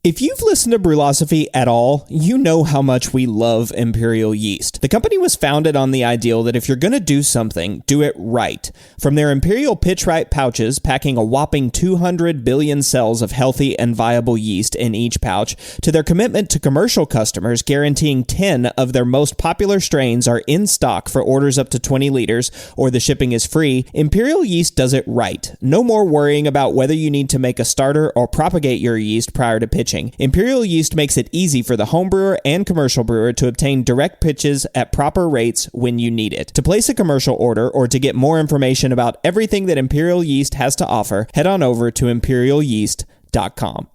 If you've listened to Brülosophy at all, you know how much we love Imperial yeast. The company was founded on the ideal that if you're going to do something, do it right. From their Imperial Pitch-Right pouches, packing a whopping 200 billion cells of healthy and viable yeast in each pouch, to their commitment to commercial customers guaranteeing 10 of their most popular strains are in stock for orders up to 20 liters, or the shipping is free, Imperial yeast does it right. No more worrying about whether you need to make a starter or propagate your yeast prior to pitching. Imperial yeast makes it easy for the home brewer and commercial brewer to obtain direct pitches at proper rates when you need it. To place a commercial order or to get more information about everything that Imperial yeast has to offer, head on over to imperialyeast.com.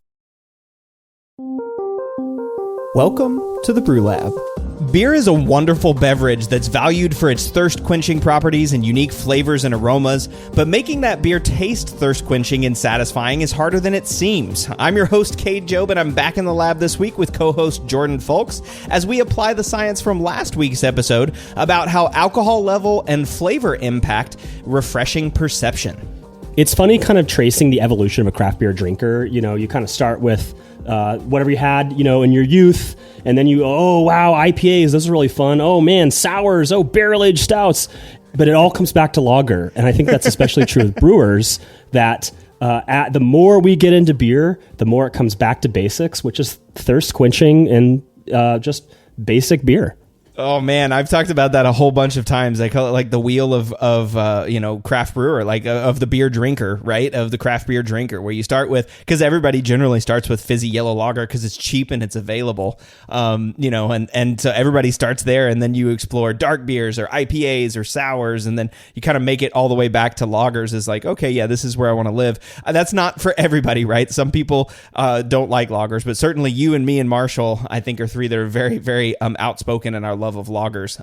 Welcome to the Brew Lab. Beer is a wonderful beverage that's valued for its thirst-quenching properties and unique flavors and aromas, but making that beer taste thirst-quenching and satisfying is harder than it seems. I'm your host, Cade Job, and I'm back in the lab this week with co-host Jordan Folks as we apply the science from last week's episode about how alcohol level and flavor impact refreshing perception. It's funny kind of tracing the evolution of a craft beer drinker. You know, you kind of start with whatever you had, in your youth, and then oh, wow, IPAs, those are really fun. Oh, man, sours, barrel-aged stouts. But it all comes back to lager, and I think that's especially true with brewers, that the more we get into beer, the more it comes back to basics, which is thirst-quenching and just basic beer. Oh man, I've talked about that a whole bunch of times. I call it like the wheel of craft brewer, like of the beer drinker, right? Of the craft beer drinker, where you start with, because everybody generally starts with fizzy yellow lager because it's cheap and it's available, and so everybody starts there, and then you explore dark beers or IPAs or sours, and then you kind of make it all the way back to lagers. Is like, okay, yeah, this is where I want to live. That's not for everybody, right? Some people don't like lagers, but certainly you and me and Marshall, I think, are three that are very, very outspoken in our love of lagers.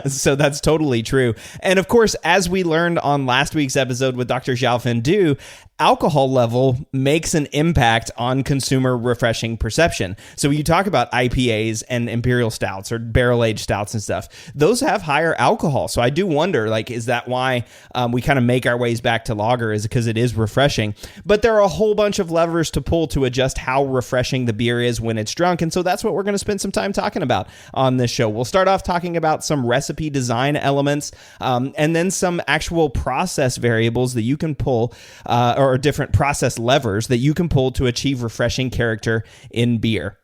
So that's totally true. And of course, as we learned on last week's episode with Dr. Xiaofeng Du, alcohol level makes an impact on consumer refreshing perception. So when you talk about IPAs and imperial stouts or barrel-aged stouts and stuff, those have higher alcohol. So I do wonder, is that why we kind of make our ways back to lager, is because it is refreshing? But there are a whole bunch of levers to pull to adjust how refreshing the beer is when it's drunk. And so that's what we're going to spend some time talking about on this show. We'll start off talking about some recipe design elements, and then some actual process variables that you can pull, or different process levers that you can pull to achieve refreshing character in beer.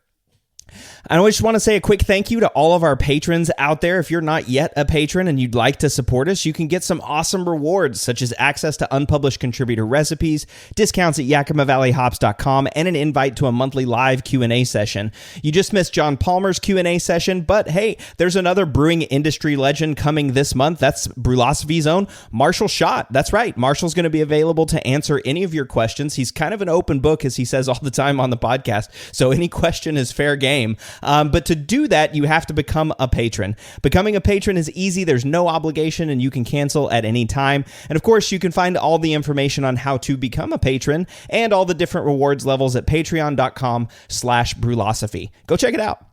I just want to say a quick thank you to all of our patrons out there. If you're not yet a patron and you'd like to support us, you can get some awesome rewards, such as access to unpublished contributor recipes, discounts at YakimaValleyHops.com, and an invite to a monthly live Q&A session. You just missed John Palmer's Q&A session, but hey, there's another brewing industry legend coming this month. That's Brülosophy's own Marshall Schott. That's right. Marshall's going to be available to answer any of your questions. He's kind of an open book, as he says all the time on the podcast, so any question is fair game. But to do that, you have to become a patron. Becoming a patron is easy. There's no obligation, and you can cancel at any time. And of course, you can find all the information on how to become a patron and all the different rewards levels at patreon.com/Brülosophy. Go check it out.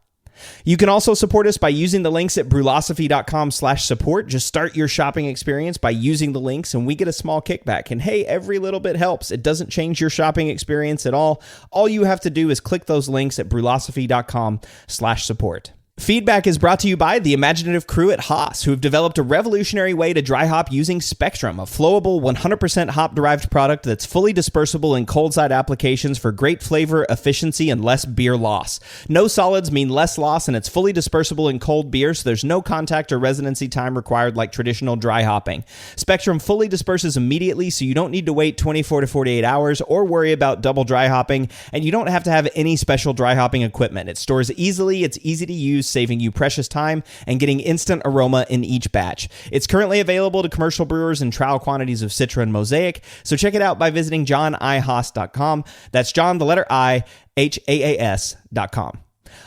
You can also support us by using the links at Brülosophy.com/support. Just start your shopping experience by using the links, and we get a small kickback. And hey, every little bit helps. It doesn't change your shopping experience at all. All you have to do is click those links at Brülosophy.com/support. Feedback is brought to you by the imaginative crew at Haas, who have developed a revolutionary way to dry hop using Spectrum, a flowable 100% hop-derived product that's fully dispersible in cold-side applications for great flavor, efficiency, and less beer loss. No solids mean less loss, and it's fully dispersible in cold beer, so there's no contact or residency time required like traditional dry hopping. Spectrum fully disperses immediately, so you don't need to wait 24 to 48 hours or worry about double dry hopping, and you don't have to have any special dry hopping equipment. It stores easily, it's easy to use, saving you precious time and getting instant aroma in each batch. It's currently available to commercial brewers in trial quantities of Citra and Mosaic, so check it out by visiting johnihaas.com. That's John, the letter I, HAAS.com.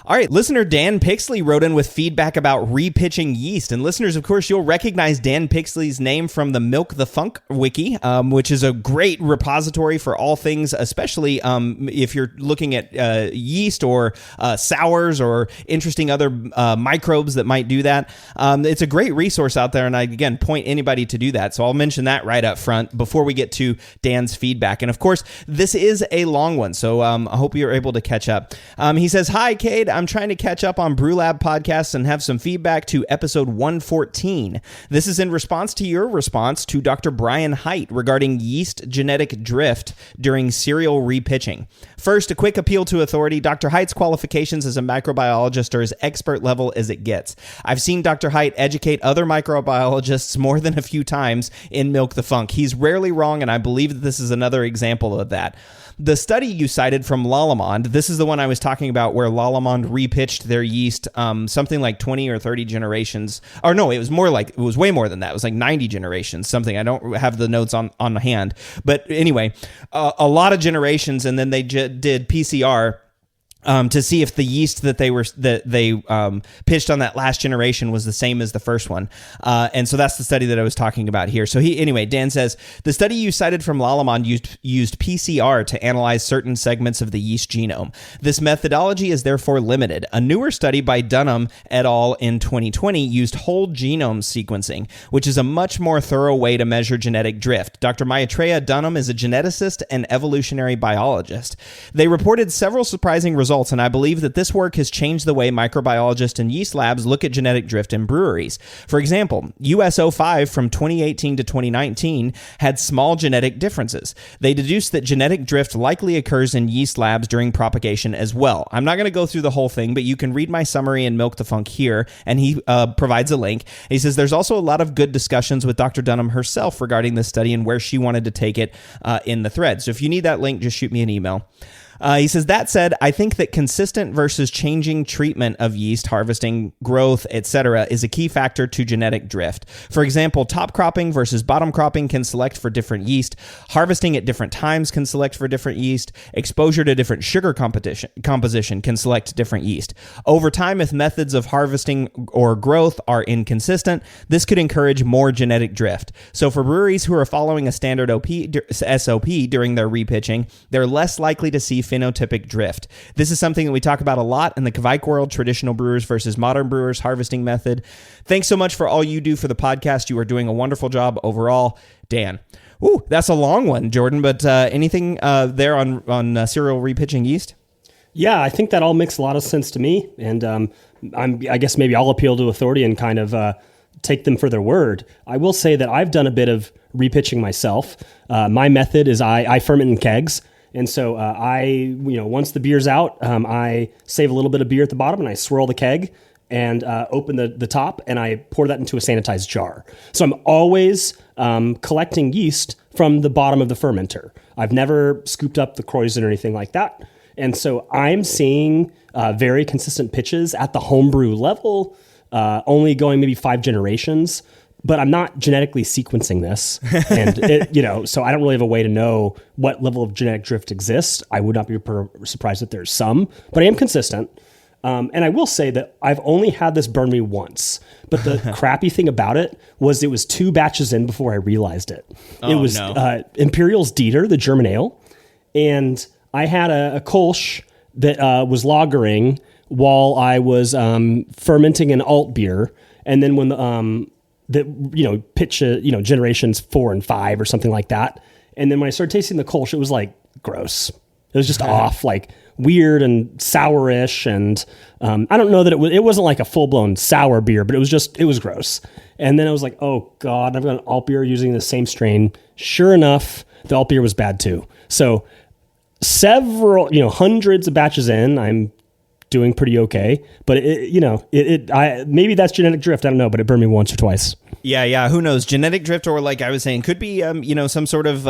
All right, listener Dan Pixley wrote in with feedback about repitching yeast. And listeners, of course, you'll recognize Dan Pixley's name from the Milk the Funk wiki, which is a great repository for all things, especially if you're looking at yeast or sours or interesting other microbes that might do that. It's a great resource out there, and I, again, point anybody to do that. So I'll mention that right up front before we get to Dan's feedback. And of course, this is a long one, so I hope you're able to catch up. He says, "Hi, Cade. I'm trying to catch up on Brewlab podcasts and have some feedback to episode 114. This is in response to your response to Dr. Brian Haidt regarding yeast genetic drift during cereal repitching. First, a quick appeal to authority. Dr. Haidt's qualifications as a microbiologist are as expert level as it gets. I've seen Dr. Haidt educate other microbiologists more than a few times in Milk the Funk. He's rarely wrong, and I believe that this is another example of that. The study you cited from Lallemande, this is the one I was talking about where Lallemande repitched their yeast something like 20 or 30 generations. Or no, it was way more than that. It was like 90 generations, something. I don't have the notes on hand. But anyway, a lot of generations, and then they did PCR to see if the yeast that they pitched on that last generation was the same as the first one. And so that's the study that I was talking about here. So Dan says, the study you cited from Lallemande used PCR to analyze certain segments of the yeast genome. This methodology is therefore limited. A newer study by Dunham et al. In 2020 used whole genome sequencing, which is a much more thorough way to measure genetic drift. Dr. Maitreya Dunham is a geneticist and evolutionary biologist. They reported several surprising results, and I believe that this work has changed the way microbiologists and yeast labs look at genetic drift in breweries. For example, US05 from 2018 to 2019 had small genetic differences. They deduced that genetic drift likely occurs in yeast labs during propagation as well. I'm not going to go through the whole thing, but you can read my summary in Milk the Funk here, and he provides a link. He says there's also a lot of good discussions with Dr. Dunham herself regarding this study and where she wanted to take it in the thread. So if you need that link, just shoot me an email. He says, that said, I think that consistent versus changing treatment of yeast, harvesting, growth, etc. is a key factor to genetic drift. For example, top cropping versus bottom cropping can select for different yeast. Harvesting at different times can select for different yeast. Exposure to different sugar composition can select different yeast. Over time, if methods of harvesting or growth are inconsistent, this could encourage more genetic drift. So for breweries who are following a standard SOP during their repitching, they're less likely to see phenotypic drift. This is something that we talk about a lot in the Kvike world, traditional brewers versus modern brewers harvesting method. Thanks so much for all you do for the podcast. You are doing a wonderful job overall, Dan. Ooh, that's a long one, Jordan, but anything there on cereal repitching yeast? Yeah, I think that all makes a lot of sense to me. And I guess maybe I'll appeal to authority and kind of take them for their word. I will say that I've done a bit of repitching myself. My method is I ferment in kegs. And so once the beer's out, I save a little bit of beer at the bottom and I swirl the keg and open the top and I pour that into a sanitized jar. So I'm always collecting yeast from the bottom of the fermenter. I've never scooped up the krausen or anything like that. And so I'm seeing very consistent pitches at the homebrew level, only going maybe 5 generations. But I'm not genetically sequencing this, and so I don't really have a way to know what level of genetic drift exists. I would not be surprised if there's some, but I am consistent. And I will say that I've only had this burn me once, but the crappy thing about it was 2 batches in before I realized it. It was Imperial's Dieter, the German ale, and I had a Kolsch that was lagering while I was fermenting an alt beer, and then when pitch generations 4 and 5 or something like that. And then when I started tasting the Kolsch, it was like gross. It was just off, like weird and sourish. And I don't know that it wasn't like a full blown sour beer, but it was gross. And then I was like, oh God, I've got an alt beer using the same strain. Sure enough, the alt beer was bad too. So several, hundreds of batches in, I'm doing pretty okay, but maybe that's genetic drift. I don't know, but it burned me once or twice. Yeah. Who knows? Genetic drift, or like I was saying, could be, some sort of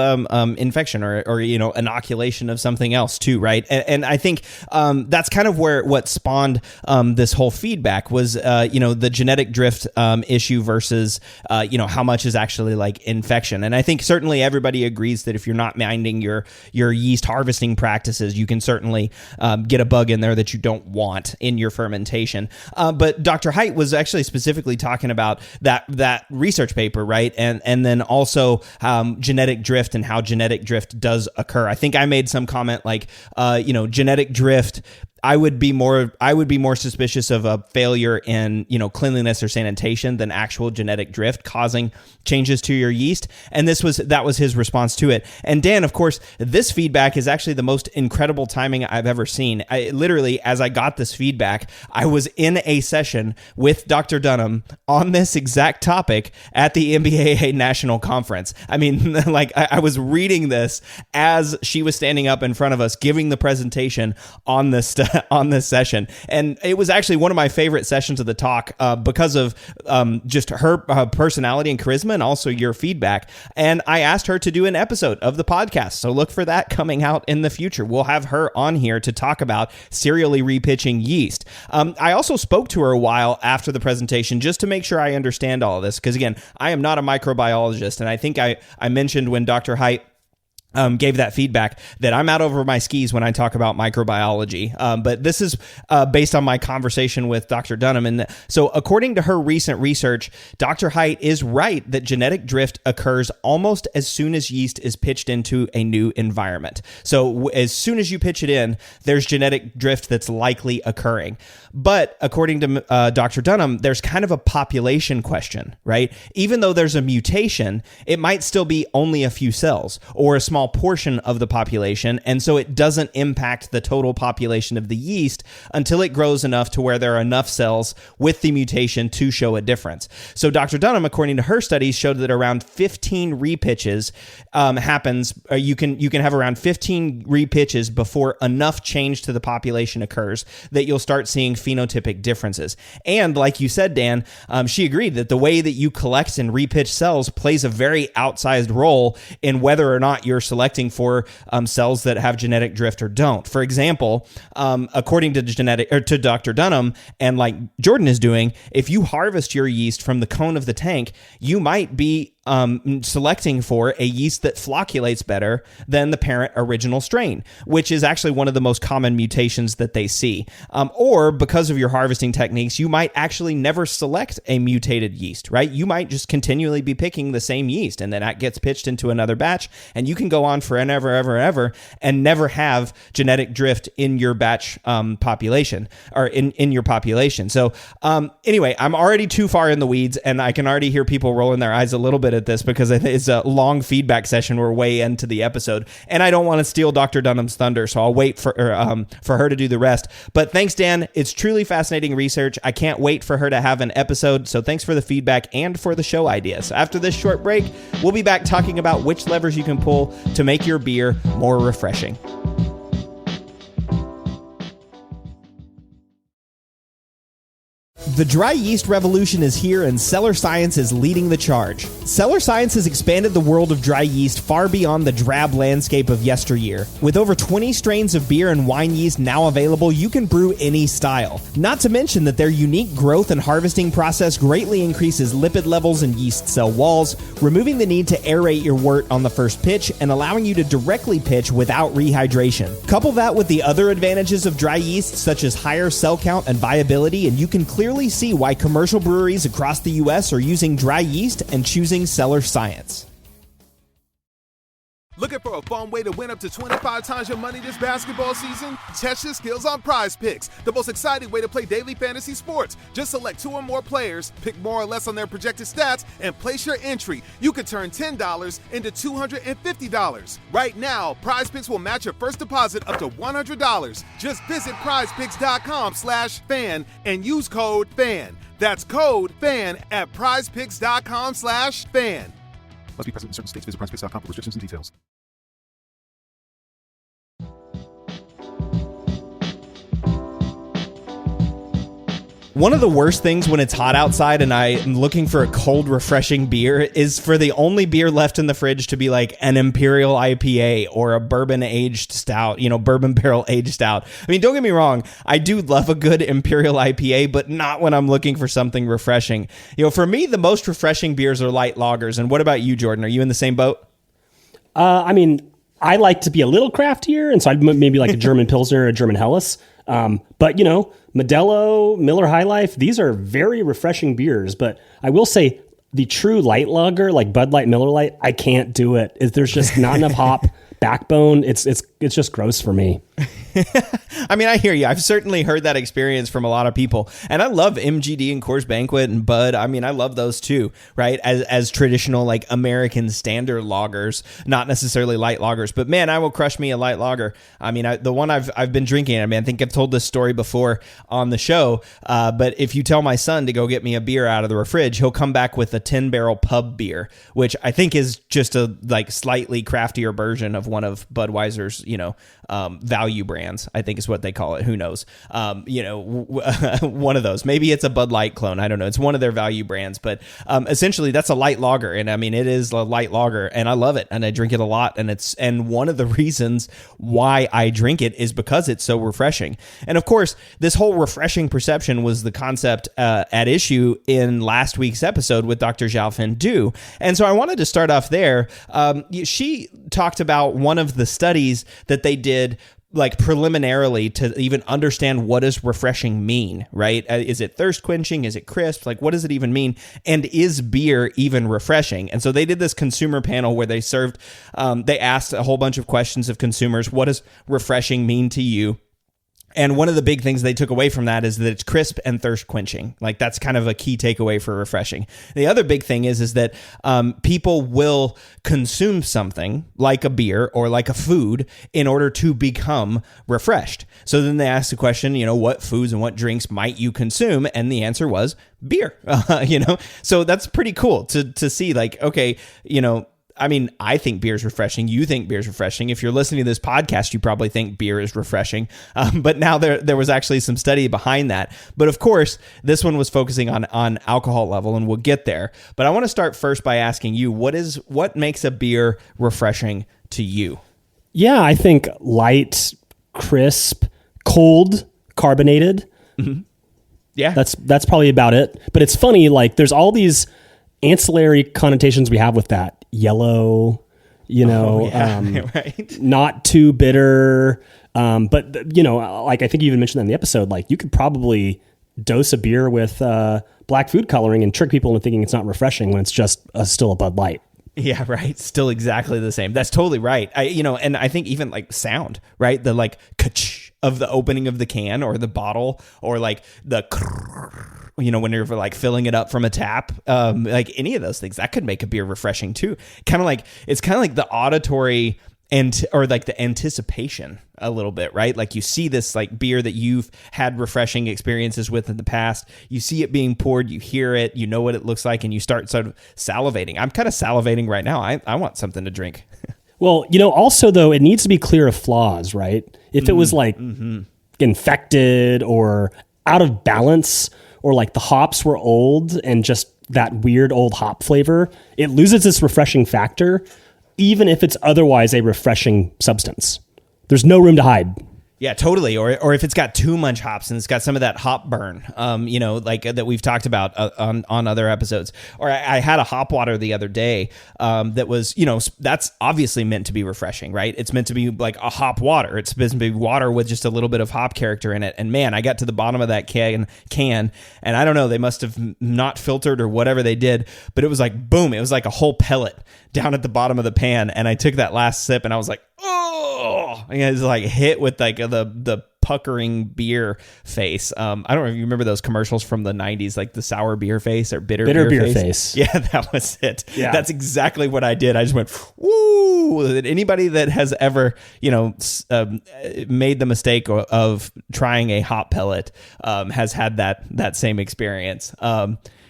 infection or inoculation of something else too, right? And I think that's kind of what spawned this whole feedback was, the genetic drift issue versus, how much is actually like infection. And I think certainly everybody agrees that if you're not minding your yeast harvesting practices, you can certainly get a bug in there that you don't don't want in your fermentation. But Dr. Haidt was actually specifically talking about that research paper, right? And then also genetic drift and how genetic drift does occur. I think I made some comment like, genetic drift, I would be more suspicious of a failure in, cleanliness or sanitation than actual genetic drift causing changes to your yeast. And that was his response to it. And Dan, of course, this feedback is actually the most incredible timing I've ever seen. Literally, as I got this feedback, I was in a session with Dr. Dunham on this exact topic at the MBAA National Conference. I mean, like I was reading this as she was standing up in front of us, giving the presentation on this session. And it was actually one of my favorite sessions of the talk because of just her personality and charisma and also your feedback. And I asked her to do an episode of the podcast. So look for that coming out in the future. We'll have her on here to talk about serially repitching yeast. I also spoke to her a while after the presentation just to make sure I understand all of this. Because again, I am not a microbiologist. And I think I mentioned when Dr. Haidt gave that feedback that I'm out over my skis when I talk about microbiology. But this is based on my conversation with Dr. Dunham. And so according to her recent research, Dr. Haidt is right that genetic drift occurs almost as soon as yeast is pitched into a new environment. So as soon as you pitch it in, there's genetic drift that's likely occurring. But according to Dr. Dunham, there's kind of a population question, right? Even though there's a mutation, it might still be only a few cells or a small portion of the population, and so it doesn't impact the total population of the yeast until it grows enough to where there are enough cells with the mutation to show a difference. So Dr. Dunham, according to her studies, showed that around 15 repitches happens. You can have around 15 repitches before enough change to the population occurs that you'll start seeing phenotypic differences. And like you said, Dan, she agreed that the way that you collect and repitch cells plays a very outsized role in whether or not you're selecting for cells that have genetic drift or don't. For example, according to to Dr. Dunham, and like Jordan is doing, if you harvest your yeast from the cone of the tank, you might be selecting for a yeast that flocculates better than the parent original strain, which is actually one of the most common mutations that they see. Or because of your harvesting techniques, you might actually never select a mutated yeast, right? You might just continually be picking the same yeast, and then that gets pitched into another batch, and you can go on for ever, and never have genetic drift in your batch population, or in your population. So anyway, I'm already too far in the weeds, and I can already hear people rolling their eyes a little bit at this because it's a long feedback session. We're way into the episode, and I don't want to steal Dr. Dunham's thunder, so I'll wait for her to do the rest. But thanks, Dan. It's truly fascinating research. I can't wait for her to have an episode, so thanks for the feedback and for the show ideas. After this short break, we'll be back talking about which levers you can pull to make your beer more refreshing. The dry yeast revolution is here, and Cellar Science is leading the charge. Cellar Science has expanded the world of dry yeast far beyond the drab landscape of yesteryear. With over 20 strains of beer and wine yeast now available, you can brew any style. Not to mention that their unique growth and harvesting process greatly increases lipid levels in yeast cell walls, removing the need to aerate your wort on the first pitch and allowing you to directly pitch without rehydration. Couple that with the other advantages of dry yeast, such as higher cell count and viability, and you can clearly see why commercial breweries across the U.S. are using dry yeast and choosing Cellar Science. Looking for a fun way to win up to 25 times your money this basketball season? Test your skills on Prize Picks, the most exciting way to play daily fantasy sports. Just select 2 or more players, pick more or less on their projected stats, and place your entry. You could turn $10 into $250. Right now, Prize Picks will match your first deposit up to $100. Just visit prizepicks.com/fan and use code FAN. That's code FAN at prizepicks.com/fan. Must be present in certain states. Visit prizepicks.com for restrictions and details. One of the worst things when it's hot outside and I'm looking for a cold, refreshing beer is for the only beer left in the fridge to be like an Imperial IPA or a bourbon-aged stout, bourbon barrel-aged stout. I mean, don't get me wrong. I do love a good Imperial IPA, but not when I'm looking for something refreshing. For me, the most refreshing beers are light lagers. And what about you, Jordan? Are you in the same boat? I like to be a little craftier, and so I'd maybe like a German Pilsner or a German Helles. But, Modelo, Miller High Life, these are very refreshing beers. But I will say the true light lager, like Bud Light, Miller Lite, I can't do it. There's just not enough hop backbone. It's just gross for me. I mean, I hear you. I've certainly heard that experience from a lot of people, and I love MGD and Coors Banquet and Bud. I mean, I love those too, right? As traditional like American standard lagers, not necessarily light lagers, but man, I will crush me a light lager. I mean, the one I've been drinking. I mean, I think I've told this story before on the show, but if you tell my son to go get me a beer out of the fridge, he'll come back with a 10-barrel pub beer, which I think is just a like slightly craftier version of one of Budweiser's, value brands, I think is what they call it. Who knows? One of those. Maybe it's a Bud Light clone. I don't know. It's one of their value brands, but essentially that's a light lager. And I mean, it is a light lager and I love it and I drink it a lot. And one of the reasons why I drink it is because it's so refreshing. And of course, this whole refreshing perception was the concept at issue in last week's episode with Dr. Xiaofan Du. And so I wanted to start off there. She talked about one of the studies that they did like preliminarily to even understand what does refreshing mean, right? Is it thirst quenching? Is it crisp? Like, what does it even mean? And is beer even refreshing? And so they did this consumer panel where they they asked a whole bunch of questions of consumers. What does refreshing mean to you? And one of the big things they took away from that is that it's crisp and thirst quenching. Like that's kind of a key takeaway for refreshing. The other big thing is that people will consume something like a beer or like a food in order to become refreshed. So then they asked the question, what foods and what drinks might you consume? And the answer was beer, So that's pretty cool to see like, okay, I mean, I think beer is refreshing. You think beer is refreshing. If you're listening to this podcast, you probably think beer is refreshing. But now there was actually some study behind that. But of course, this one was focusing on alcohol level, and we'll get there. But I want to start first by asking you, what makes a beer refreshing to you? Yeah, I think light, crisp, cold, carbonated. Mm-hmm. Yeah, that's probably about it. But it's funny, like there's all these ancillary connotations we have with that. Yellow, right. Not too bitter. But like I think you even mentioned that in the episode, like you could probably dose a beer with black food coloring and trick people into thinking it's not refreshing when it's just still a Bud Light. Yeah, right. Still exactly the same. That's totally right. And I think even like sound, right? The like ka-ch of the opening of the can or the bottle, or like the when you're like filling it up from a tap, like any of those things that could make a beer refreshing too. It's kind of like the auditory or like the anticipation a little bit, right? Like you see this like beer that you've had refreshing experiences with in the past. You see it being poured, you hear it, you know what it looks like, and you start sort of salivating. I'm kind of salivating right now. I want something to drink. Well, also though, it needs to be clear of flaws, right? If it was like infected or out of balance, or like the hops were old and just that weird old hop flavor, it loses its refreshing factor, even if it's otherwise a refreshing substance. There's no room to hide. Yeah, totally. Or if it's got too much hops and it's got some of that hop burn, like that we've talked about on other episodes. Or I had a hop water the other day that was, that's obviously meant to be refreshing, right? It's meant to be like a hop water. It's meant to be water with just a little bit of hop character in it. And man, I got to the bottom of that can, and I don't know, they must have not filtered or whatever they did, but it was like, boom, it was like a whole pellet down at the bottom of the pan. And I took that last sip and I was like, oh, and it was like hit with like the puckering beer face. I don't know if you remember those commercials from the 90s, like the sour beer face or bitter beer face. Yeah, that was it. Yeah. That's exactly what I did. I just went, woo. Anybody that has ever, made the mistake of trying a hop pellet has had that same experience.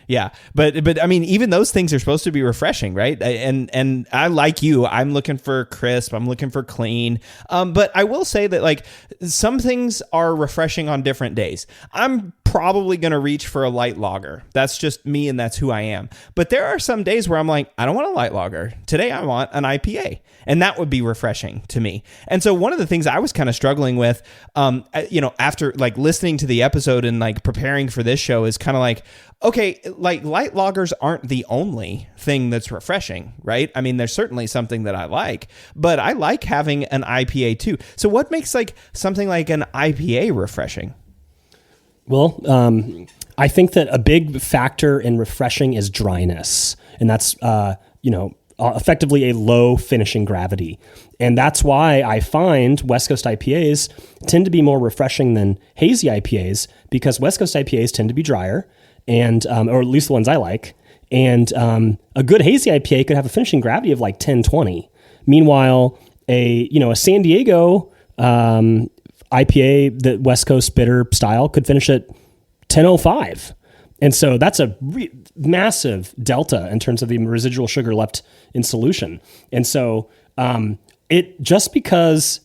Yeah, but I mean, even those things are supposed to be refreshing, right? And I, like you, I'm looking for crisp, I'm looking for clean. But I will say that like some things are refreshing on different days. I'm probably going to reach for a light lager. That's just me, and that's who I am. But there are some days where I'm like, I don't want a light lager. Today I want an IPA, and that would be refreshing to me. And so one of the things I was kind of struggling with, after like listening to the episode and like preparing for this show is kind of like, okay, like light lagers aren't the only thing that's refreshing, right? I mean, there's certainly something that I like, but I like having an IPA too. So what makes like something like an IPA refreshing? Well, I think that a big factor in refreshing is dryness, and that's effectively a low finishing gravity. And that's why I find West Coast IPAs tend to be more refreshing than hazy IPAs, because West Coast IPAs tend to be drier, and or at least the ones I like. And a good hazy IPA could have a finishing gravity of like 10-20. Meanwhile, a San Diego IPA, the West Coast bitter style, could finish at 10.05. And so that's a massive delta in terms of the residual sugar left in solution. And so it just because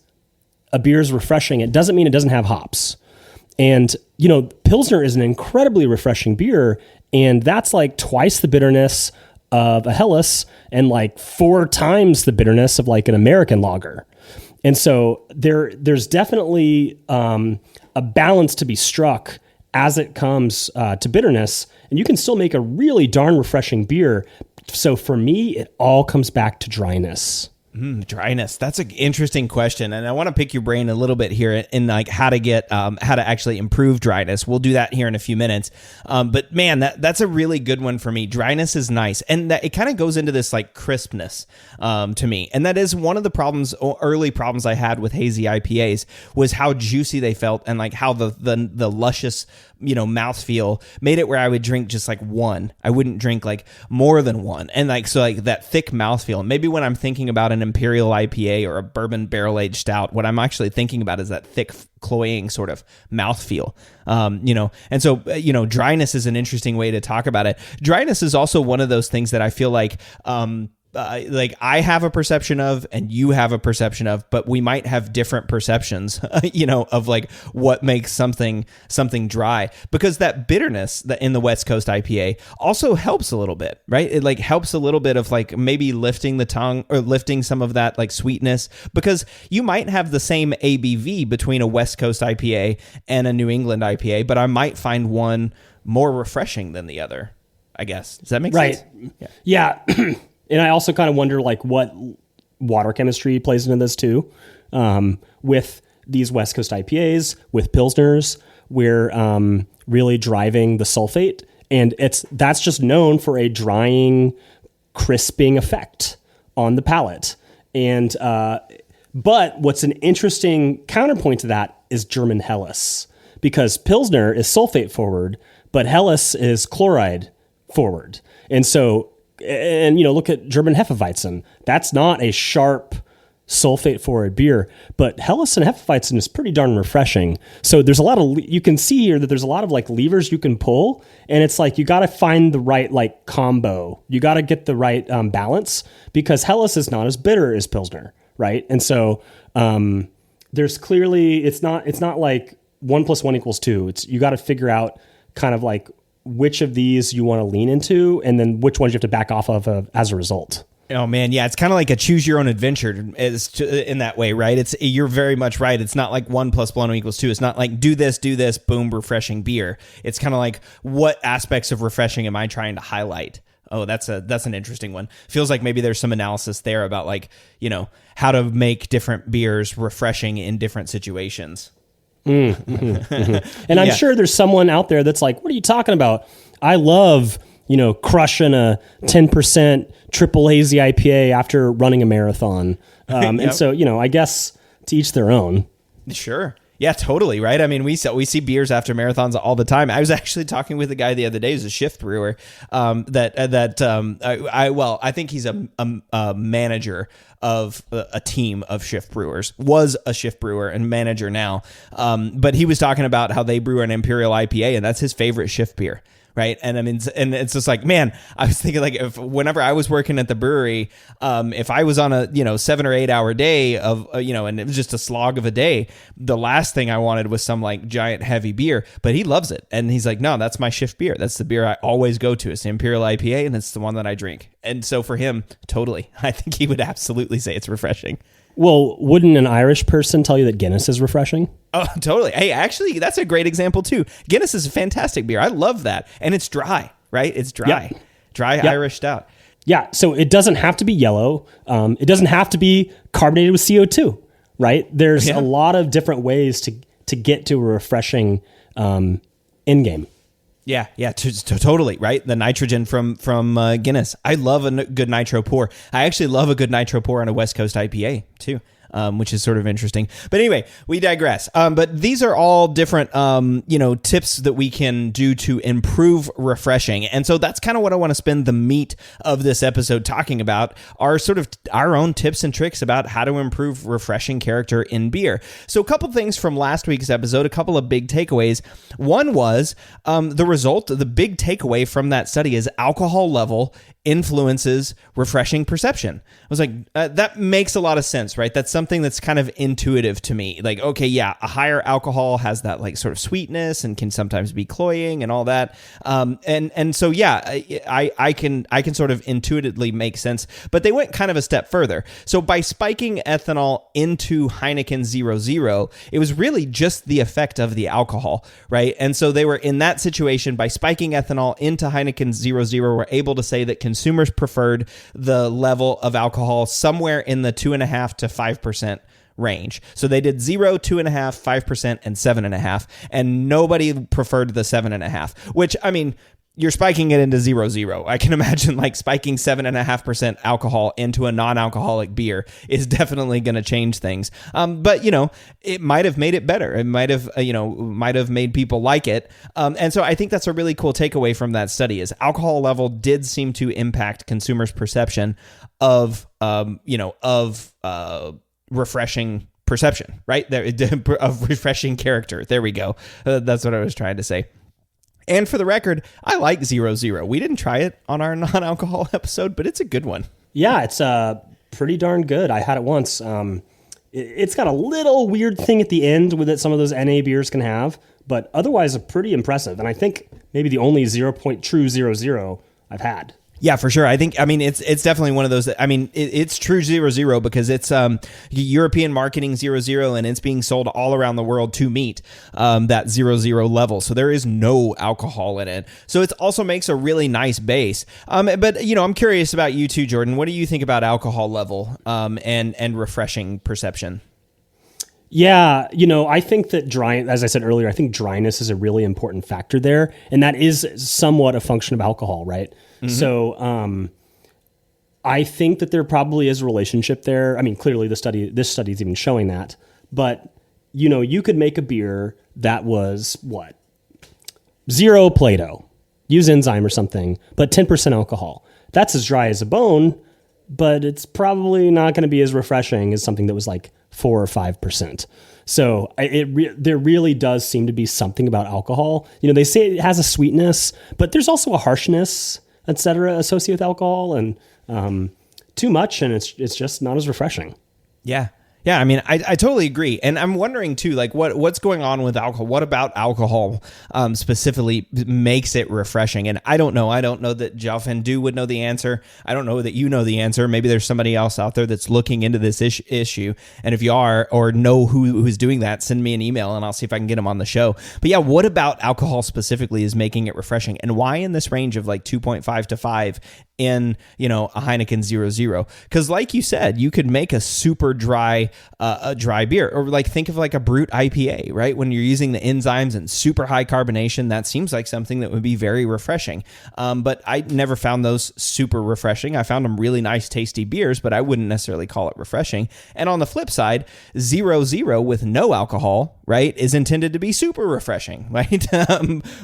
a beer is refreshing, it doesn't mean it doesn't have hops. And, Pilsner is an incredibly refreshing beer, and that's like twice the bitterness of a Helles and like 4 times the bitterness of like an American lager. And so there's definitely a balance to be struck as it comes to bitterness, and you can still make a really darn refreshing beer. So for me, it all comes back to dryness. Dryness. That's an interesting question, and I want to pick your brain a little bit here in like how to actually improve dryness. We'll do that here in a few minutes. But man, that's a really good one for me. Dryness is nice, and that it kind of goes into this like crispness to me, and that is one of the early problems I had with hazy IPAs was how juicy they felt, and like how the luscious mouthfeel made it where I would drink just like one. I wouldn't drink like more than one. And like, so like that thick mouthfeel. Maybe when I'm thinking about an Imperial IPA or a bourbon barrel-aged stout, what I'm actually thinking about is that thick, cloying sort of mouthfeel. And so, dryness is an interesting way to talk about it. Dryness is also one of those things that I feel like I have a perception of and you have a perception of, but we might have different perceptions, of like what makes something dry, because that bitterness that in the West Coast IPA also helps a little bit, right? It like helps a little bit of like maybe lifting the tongue or lifting some of that like sweetness, because you might have the same ABV between a West Coast IPA and a New England IPA, but I might find one more refreshing than the other, I guess. Does that make sense? Right. Yeah. And I also kind of wonder like what water chemistry plays into this too. With these West Coast IPAs, with Pilsners, we're really driving the sulfate, and that's just known for a drying, crisping effect on the palate. And but what's an interesting counterpoint to that is German Helles, because Pilsner is sulfate forward, but Helles is chloride forward. And so, look at German Hefeweizen. That's not a sharp sulfate forward beer, but Helles and Hefeweizen is pretty darn refreshing. So there's a lot of, you can see here that there's a lot of like levers you can pull, and it's like you got to find the right like combo. You got to get the right balance, because Helles is not as bitter as Pilsner, right? And so there's clearly, it's not like 1 + 1 = 2. It's, you got to figure out kind of like which of these you want to lean into, and then which ones you have to back off of as a result. Oh man, yeah, it's kind of like a choose your own adventure in that way, right? You're very much right. It's not like 1 + 1 = 2. It's not like do this, boom, refreshing beer. It's kind of like, what aspects of refreshing am I trying to highlight? Oh, that's an interesting one. Feels like maybe there's some analysis there about like, how to make different beers refreshing in different situations. And I'm sure there's someone out there that's like, what are you talking about? I love, crushing a 10% triple hazy IPA after running a marathon. Yep. And so, I guess to each their own. Sure. Yeah, totally. Right. I mean, we see beers after marathons all the time. I was actually talking with a guy the other day who's a shift brewer. I think he's a manager of a team of shift brewers, was a shift brewer and manager now. But he was talking about how they brew an Imperial IPA, and that's his favorite shift beer. right? And I mean, and it's just like, man, I was thinking like whenever I was working at the brewery, if I was on a 7 or 8 hour day of and it was just a slog of a day, the last thing I wanted was some like giant heavy beer. But he loves it, and he's like, no, that's my shift beer. That's the beer I always go to. It's the Imperial IPA, and it's the one that I drink. And so for him, totally, I think he would absolutely say it's refreshing. Well, wouldn't an Irish person tell you that Guinness is refreshing? Oh, totally. Hey, actually, that's a great example too. Guinness is a fantastic beer. I love that. And it's dry, right? It's dry. Yep. Dry Yep. Irish stout. Yeah, so it doesn't have to be yellow. It doesn't have to be carbonated with CO2, right? There's a lot of different ways to get to a refreshing end game. Yeah, totally, right? The nitrogen from Guinness. I love a good nitro pour. I actually love a good nitro pour on a West Coast IPA too. Which is sort of interesting. But anyway, we digress. But these are all different, tips that we can do to improve refreshing. And so that's kind of what I want to spend the meat of this episode talking about, are sort of our own tips and tricks about how to improve refreshing character in beer. So a couple things from last week's episode, a couple of big takeaways. One was the big takeaway from that study is alcohol level influences refreshing perception. I was like, that makes a lot of sense, right? That's something that's kind of intuitive to me. Like, okay, yeah, a higher alcohol has that like sort of sweetness and can sometimes be cloying and all that. And so, yeah, I can sort of intuitively make sense, but they went kind of a step further. So by spiking ethanol into Heineken 0.0, it was really just the effect of the alcohol, right? And so they were in that situation by spiking ethanol into Heineken 0.0, were able to say that consumers preferred the level of alcohol somewhere in the 2.5% to 5% range. So they did 0, 2.5%, 5%, and 7.5%, and nobody preferred the 7.5%, which, I mean, you're spiking it into 0.0. I can imagine like spiking 7.5% alcohol into a non-alcoholic beer is definitely going to change things. But it might have made it better. It might have made people like it. And so I think that's a really cool takeaway from that study is alcohol level did seem to impact consumers' perception of refreshing perception, right? Of refreshing character. There we go. That's what I was trying to say. And for the record, I like 0.0. We didn't try it on our non-alcohol episode, but it's a good one. Yeah, it's pretty darn good. I had it once. It's got a little weird thing at the end with it some of those NA beers can have, but otherwise pretty impressive. And I think maybe the only true 0.0 I've had. Yeah, for sure. It's definitely one of those that, it's true 0.0 because it's European marketing 0.0 and it's being sold all around the world to meet that 0.0 level. So there is no alcohol in it. So it also makes a really nice base. But I'm curious about you too, Jordan. What do you think about alcohol level and refreshing perception? Yeah, I think that as I said earlier, I think dryness is a really important factor there. And that is somewhat a function of alcohol, right? Mm-hmm. So I think that there probably is a relationship there. I mean, clearly this study is even showing that. But, you could make a beer that was, 0 Plato, use enzyme or something, but 10% alcohol. That's as dry as a bone, but it's probably not going to be as refreshing as something that was like 4 or 5%. So there really does seem to be something about alcohol. They say it has a sweetness, but there's also a harshness, et cetera, associated with alcohol, and too much, and it's just not as refreshing. Yeah. Yeah, I totally agree. And I'm wondering, too, like what's going on with alcohol? What about alcohol specifically makes it refreshing? And I don't know. I don't know that Jalfin Du would know the answer. I don't know that you know the answer. Maybe there's somebody else out there that's looking into this issue. And if you are or know who's doing that, send me an email and I'll see if I can get them on the show. But yeah, what about alcohol specifically is making it refreshing? And why in this range of like 2.5 to 5 in, a Heineken 0.0? Because like you said, you could make a super dry beer, or like think of like a Brut IPA, right? When you're using the enzymes and super high carbonation, that seems like something that would be very refreshing. But I never found those super refreshing. I found them really nice, tasty beers, but I wouldn't necessarily call it refreshing. And on the flip side, 0.0 with no alcohol, right, is intended to be super refreshing, right?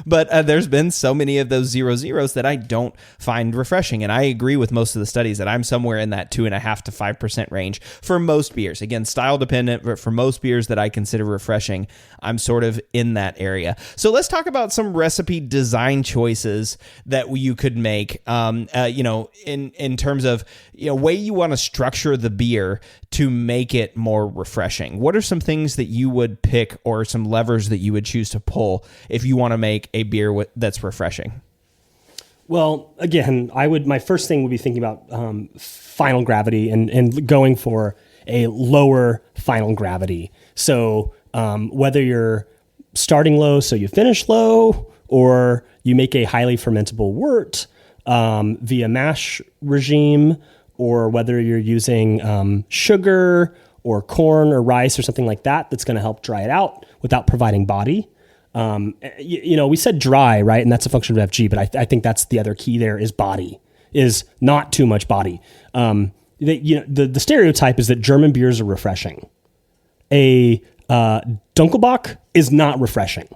But there's been so many of those 0.0s that I don't find refreshing. And I agree with most of the studies that I'm somewhere in that 2.5 to 5% range for most beers. Again, style dependent, but for most beers that I consider refreshing, I'm sort of in that area. So let's talk about some recipe design choices that you could make, in terms of, way you want to structure the beer to make it more refreshing. What are some things that you would pick or some levers that you would choose to pull if you want to make a beer that's refreshing? Well, again, my first thing would be thinking about final gravity and going for a lower final gravity. So whether you're starting low so you finish low, or you make a highly fermentable wort via mash regime, or whether you're using sugar or corn or rice or something like that that's going to help dry it out without providing body. We said dry, right? And that's a function of FG, but I think that's the other key there is body, is not too much body. The stereotype is that German beers are refreshing. A Dunkelbock is not refreshing.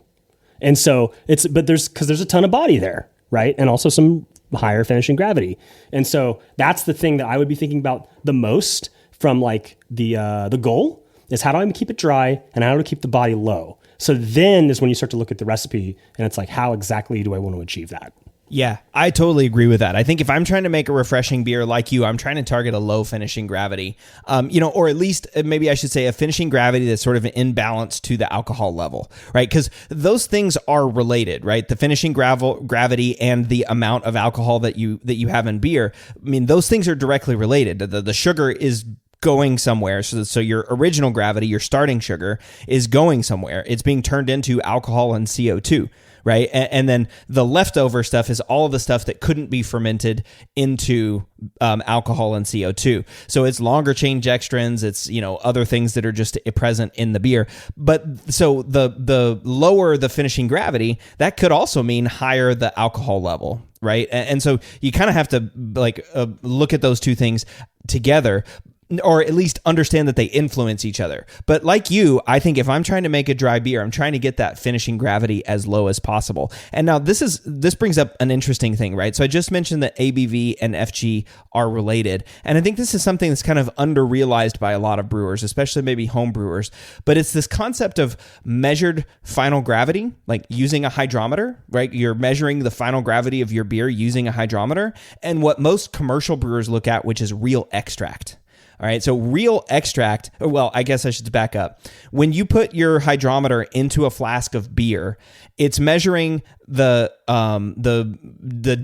And so there's a ton of body there, right? And also some higher finishing gravity. And so that's the thing that I would be thinking about the most from like the goal is how do I keep it dry and how do I keep the body low? So then is when you start to look at the recipe and it's like, how exactly do I want to achieve that? Yeah, I totally agree with that. I think if I'm trying to make a refreshing beer like you, I'm trying to target a low finishing gravity, or at least maybe I should say a finishing gravity that's sort of in balance to the alcohol level, right? Because those things are related, right? The finishing gravity and the amount of alcohol that you have in beer. I mean, those things are directly related. The sugar is going somewhere. So your original gravity, your starting sugar, is going somewhere. It's being turned into alcohol and CO2. Right. And then the leftover stuff is all of the stuff that couldn't be fermented into alcohol and CO2. So it's longer chain dextrins. It's, other things that are just present in the beer. But so the lower the finishing gravity, that could also mean higher the alcohol level. Right. And so you kind of have to look at those two things together, or at least understand that they influence each other. But like you, I think if I'm trying to make a dry beer, I'm trying to get that finishing gravity as low as possible. And now this brings up an interesting thing, right? So I just mentioned that ABV and FG are related. And I think this is something that's kind of under-realized by a lot of brewers, especially maybe home brewers. But it's this concept of measured final gravity, like using a hydrometer, right? You're measuring the final gravity of your beer using a hydrometer. And what most commercial brewers look at, which is real extract. All right, so real extract, well, I guess I should back up. When you put your hydrometer into a flask of beer, it's measuring the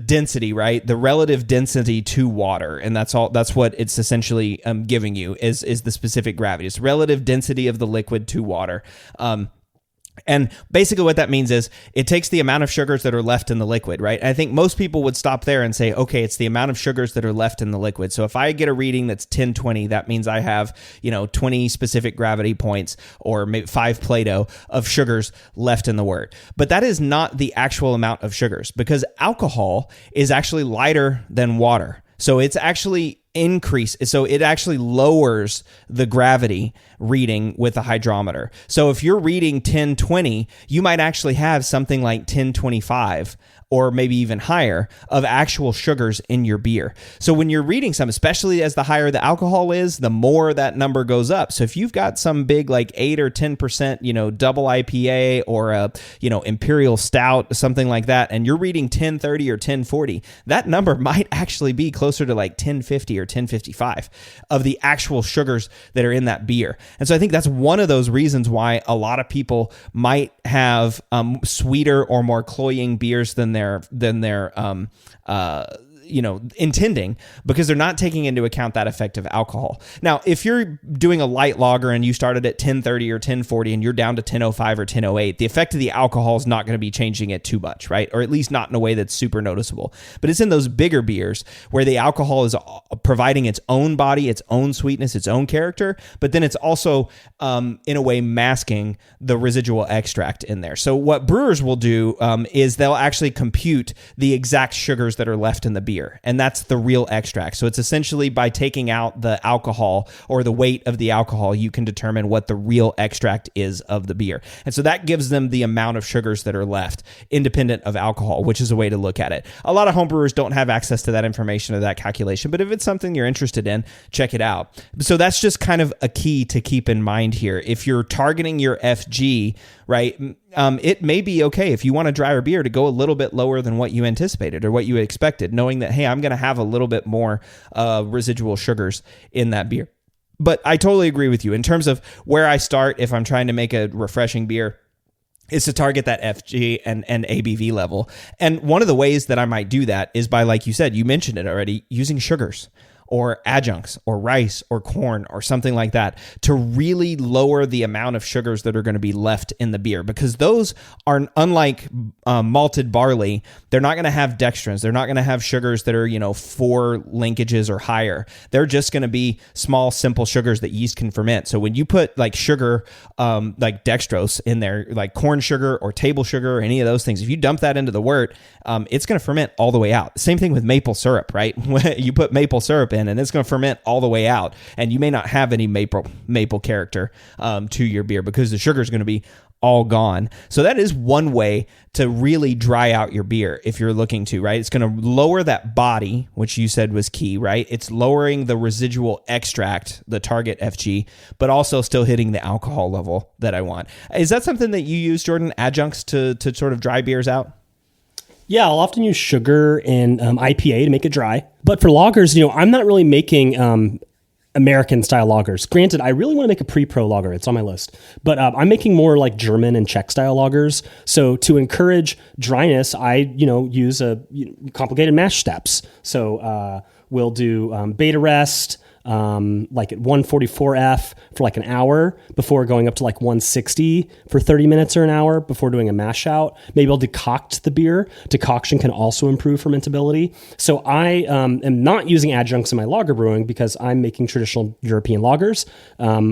density, right? The relative density to water, and that's all. That's what it's essentially giving you is the specific gravity. It's relative density of the liquid to water. And basically what that means is it takes the amount of sugars that are left in the liquid, right? I think most people would stop there and say, okay, it's the amount of sugars that are left in the liquid. So if I get a reading that's 1020, that means I have, 20 specific gravity points or maybe 5 Plato of sugars left in the wort. But that is not the actual amount of sugars because alcohol is actually lighter than water. So it's actually so it actually lowers the gravity reading with a hydrometer. So if you're reading 1020, you might actually have something like 1025 or maybe even higher of actual sugars in your beer. So when you're reading some, especially as the higher the alcohol is, the more that number goes up. So if you've got some big like 8 or 10%, double IPA or a, imperial stout, something like that, and you're reading 1030 or 1040, that number might actually be closer to like 1050 or 1055 of the actual sugars that are in that beer. And so I think that's one of those reasons why a lot of people might have sweeter or more cloying beers than they're intending, because they're not taking into account that effect of alcohol. Now, if you're doing a light lager and you started at 1030 or 1040 and you're down to 1005 or 1008, the effect of the alcohol is not going to be changing it too much, right? Or at least not in a way that's super noticeable. But it's in those bigger beers where the alcohol is providing its own body, its own sweetness, its own character, but then it's also in a way masking the residual extract in there. So what brewers will do is they'll actually compute the exact sugars that are left in the beer. beer, and that's the real extract. So it's essentially by taking out the alcohol or the weight of the alcohol, you can determine what the real extract is of the beer. And so that gives them the amount of sugars that are left independent of alcohol, which is a way to look at it. A lot of homebrewers don't have access to that information or that calculation, but if it's something you're interested in, check it out. So that's just kind of a key to keep in mind here. If you're targeting your FG, right, it may be okay if you want a drier beer to go a little bit lower than what you anticipated or what you expected, knowing that, hey, I'm going to have a little bit more residual sugars in that beer. But I totally agree with you. In terms of where I start if I'm trying to make a refreshing beer, is to target that FG and ABV level. And one of the ways that I might do that is by, like you said, you mentioned it already, using sugars or adjuncts or rice or corn or something like that to really lower the amount of sugars that are going to be left in the beer, because those are, unlike malted barley, they're not going to have dextrins. They're not going to have sugars that are, 4 linkages or higher. They're just going to be small, simple sugars that yeast can ferment. So when you put like sugar, like dextrose in there, like corn sugar or table sugar or any of those things, if you dump that into the wort, it's going to ferment all the way out. Same thing with maple syrup, right? You put maple syrup in and it's going to ferment all the way out, and you may not have any maple character to your beer because the sugar is going to be all gone. So that is one way to really dry out your beer if you're looking to, right? It's going to lower that body, which you said was key, right? It's lowering the residual extract, the target FG, but also still hitting the alcohol level that I want. Is that something that you use, Jordan, adjuncts to sort of dry beers out? Yeah, I'll often use sugar and IPA to make it dry. But for lagers, I'm not really making American style lagers. Granted, I really want to make a pre-pro lager. It's on my list. But I'm making more like German and Czech style lagers. So to encourage dryness, I use complicated mash steps. So we'll do beta rest, like at 144F for like an hour before going up to like 160 for 30 minutes or an hour before doing a mash out. Maybe I'll decoct the beer. Decoction can also improve fermentability. So I am not using adjuncts in my lager brewing because I'm making traditional European lagers,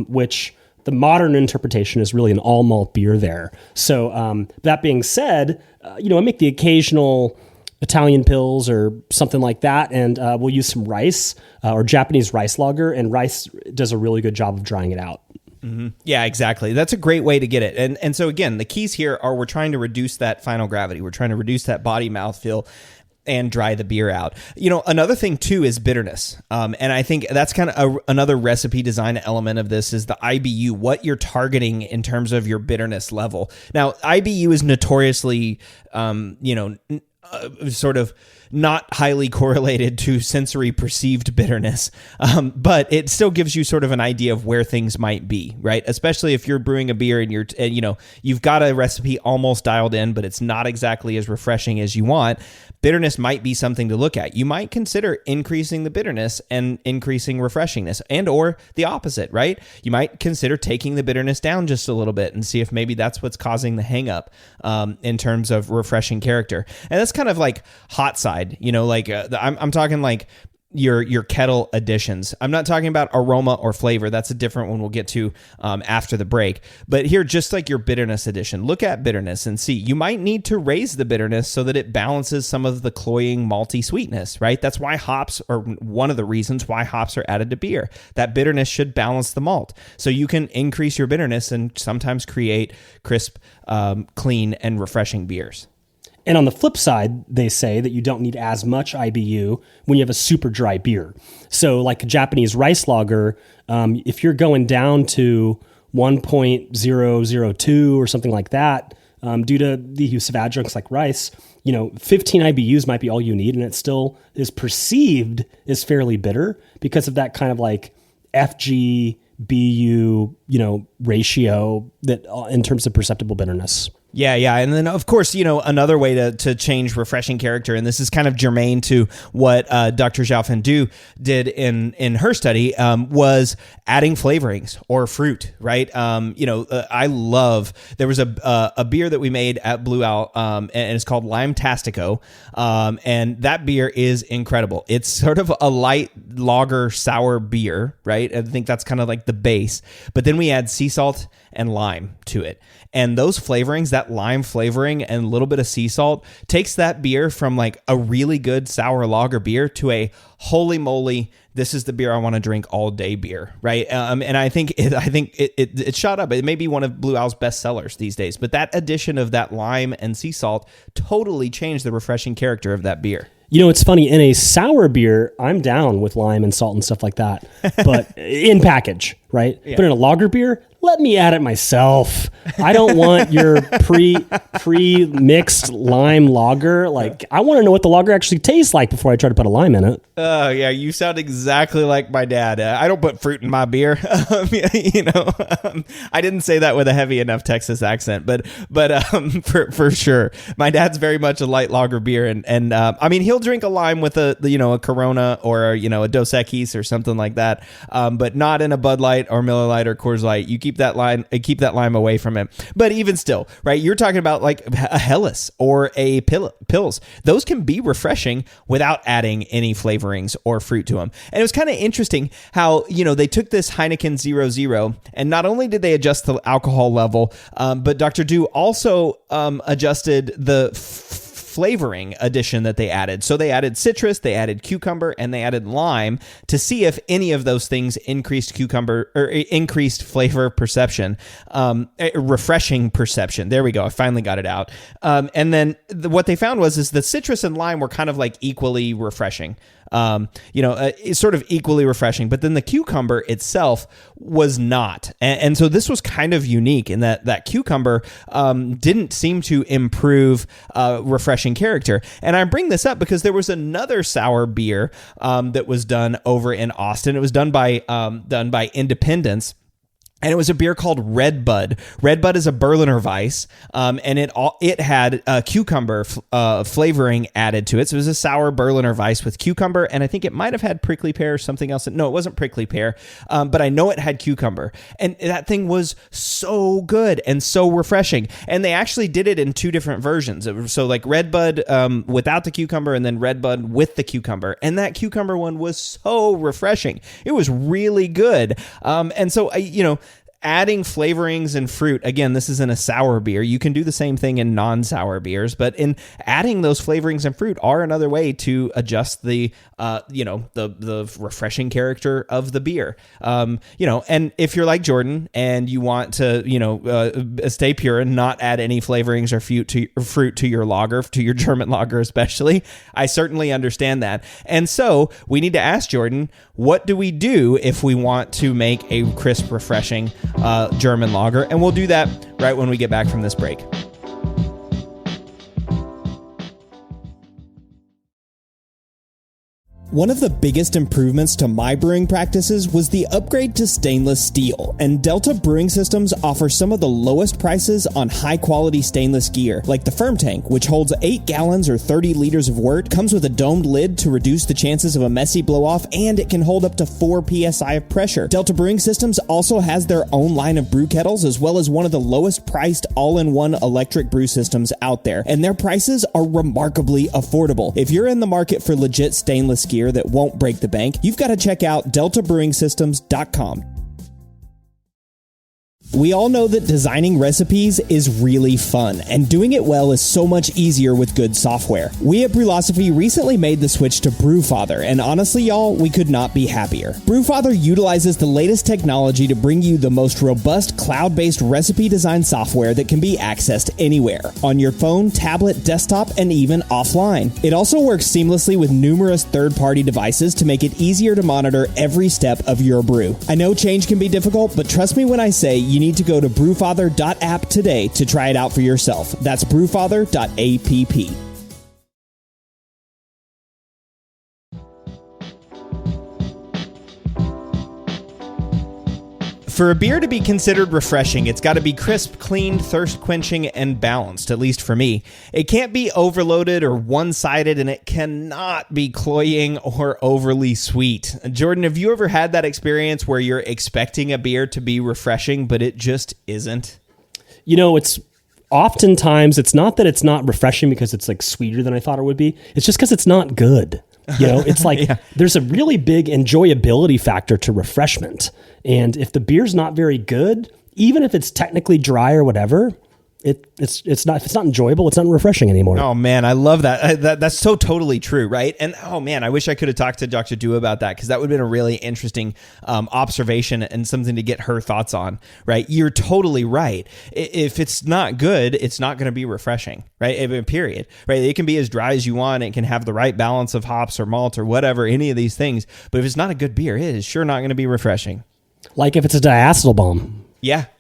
which the modern interpretation is really an all malt beer there. So that being said, I make the occasional Italian pills or something like that, and we'll use some rice or Japanese rice lager, and rice does a really good job of drying it out. Mm-hmm. Yeah, exactly. That's a great way to get it. And so again, the keys here are we're trying to reduce that final gravity. We're trying to reduce that body mouthfeel and dry the beer out. Another thing too is bitterness. And I think that's kind of another recipe design element of this is the IBU, what you're targeting in terms of your bitterness level. Now, IBU is notoriously, sort of not highly correlated to sensory perceived bitterness, but it still gives you sort of an idea of where things might be, right? Especially if you're brewing a beer and you've got a recipe almost dialed in, but it's not exactly as refreshing as you want. Bitterness might be something to look at. You might consider increasing the bitterness and increasing refreshingness, and or the opposite, right? You might consider taking the bitterness down just a little bit and see if maybe that's what's causing the hang up in terms of refreshing character. And that's kind of like hot side, I'm talking like your kettle additions. I'm not talking about aroma or flavor. That's a different one we'll get to after the break. But here, just like your bitterness addition, look at bitterness and see. You might need to raise the bitterness so that it balances some of the cloying malty sweetness, right? That's why hops are one of the reasons why hops are added to beer. That bitterness should balance the malt. So you can increase your bitterness and sometimes create crisp, clean, and refreshing beers. And on the flip side, they say that you don't need as much IBU when you have a super dry beer. So like a Japanese rice lager, if you're going down to 1.002 or something like that, due to the use of adjuncts like rice, 15 IBUs might be all you need, and it still is perceived as fairly bitter because of that kind of like FG, BU, ratio that in terms of perceptible bitterness. Yeah. And then, of course, another way to change refreshing character, and this is kind of germane to what Dr. Xiaofan Du did in her study, was adding flavorings or fruit, right? I love, there was a beer that we made at Blue Owl, and it's called Lime Tastico, and that beer is incredible. It's sort of a light lager sour beer, right? I think that's kind of like the base. But then we add sea salt and lime to it. And those flavorings, that lime flavoring and a little bit of sea salt, takes that beer from like a really good sour lager beer to a holy moly, this is the beer I want to drink all day beer, right? And I think it shot up. It may be one of Blue Owl's best sellers these days, but that addition of that lime and sea salt totally changed the refreshing character of that beer. You know, it's funny, in a sour beer, I'm down with lime and salt and stuff like that, but in package, right? Yeah. But in a lager beer, let me add it myself. I don't want your pre-mixed lime lager. Like, I want to know what the lager actually tastes like before I try to put a lime in it. Oh, yeah, you sound exactly like my dad. I don't put fruit in my beer. I didn't say that with a heavy enough Texas accent, but for sure. My dad's very much a light lager beer, and I mean, he'll drink a lime with a Corona or a Dos Equis or something like that, but not in a Bud Light or Miller Lite or Coors Light. You keep that lime away from it. But even still, right? You're talking about like a Helles or a Pils. Those can be refreshing without adding any flavorings or fruit to them. And it was kind of interesting how they took this Heineken 0.0, and not only did they adjust the alcohol level, but Dr. Dew also adjusted the flavoring addition that they added. So they added citrus, they added cucumber, and they added lime to see if any of those things increased cucumber or increased flavor perception, refreshing perception. There we go. I finally got it out. And then what they found was the citrus and lime were kind of like equally refreshing. It's sort of equally refreshing, but then the cucumber itself was not. And so this was kind of unique in that cucumber didn't seem to improve refreshing character. And I bring this up because there was another sour beer that was done over in Austin. It was done by Independence. And it was a beer called Red Bud. Red Bud is a Berliner Weiss, and it had cucumber flavoring added to it. So it was a sour Berliner Weiss with cucumber, and I think it might have had prickly pear or something else. No, it wasn't prickly pear, but I know it had cucumber. And that thing was so good and so refreshing. And they actually did it in two different versions. So like Red Bud without the cucumber, and then Red Bud with the cucumber. And that cucumber one was so refreshing. It was really good. And so, adding flavorings and fruit, again, this isn't a sour beer. You can do the same thing in non-sour beers, but in adding those flavorings and fruit are another way to adjust the refreshing character of the beer. And if you're like Jordan and you want to, stay pure and not add any flavorings or fruit to your lager, to your German lager especially, I certainly understand that. And so we need to ask Jordan, what do we do if we want to make a crisp, refreshing German lager? And we'll do that right when we get back from this break. One of the biggest improvements to my brewing practices was the upgrade to stainless steel, and Delta Brewing Systems offers some of the lowest prices on high-quality stainless gear, like the Firm Tank, which holds 8 gallons or 30 liters of wort, comes with a domed lid to reduce the chances of a messy blow-off, and it can hold up to 4 psi of pressure. Delta Brewing Systems also has their own line of brew kettles, as well as one of the lowest-priced all-in-one electric brew systems out there, and their prices are remarkably affordable. If you're in the market for legit stainless gear that won't break the bank, you've got to check out deltabrewingsystems.com. We all know that designing recipes is really fun, and doing it well is so much easier with good software. We at Brülosophy recently made the switch to Brewfather, and honestly, y'all, we could not be happier. Brewfather utilizes the latest technology to bring you the most robust cloud-based recipe design software that can be accessed anywhere, on your phone, tablet, desktop, and even offline. It also works seamlessly with numerous third-party devices to make it easier to monitor every step of your brew. I know change can be difficult, but trust me when I say you need to go to brewfather.app today to try it out for yourself. That's brewfather.app. For a beer to be considered refreshing, it's got to be crisp, clean, thirst-quenching, and balanced, at least for me. It can't be overloaded or one-sided, and it cannot be cloying or overly sweet. Jordan, have you ever had that experience where you're expecting a beer to be refreshing, but it just isn't? It's oftentimes, it's not that it's not refreshing because it's like sweeter than I thought it would be. It's just because it's not good. It's like There's a really big enjoyability factor to refreshment. And if the beer's not very good, even if it's technically dry or whatever, it's not, if it's not enjoyable, it's not refreshing anymore. Oh man, I love that. That's so totally true, right? And oh man, I wish I could have talked to Dr. Du about that, because that would have been a really interesting observation and something to get her thoughts on, right? You're totally right. If it's not good, it's not going to be refreshing, right? Period, right? It can be as dry as you want. It can have the right balance of hops or malt or whatever, any of these things. But if it's not a good beer, it is sure not going to be refreshing. Like if it's a diacetyl bomb.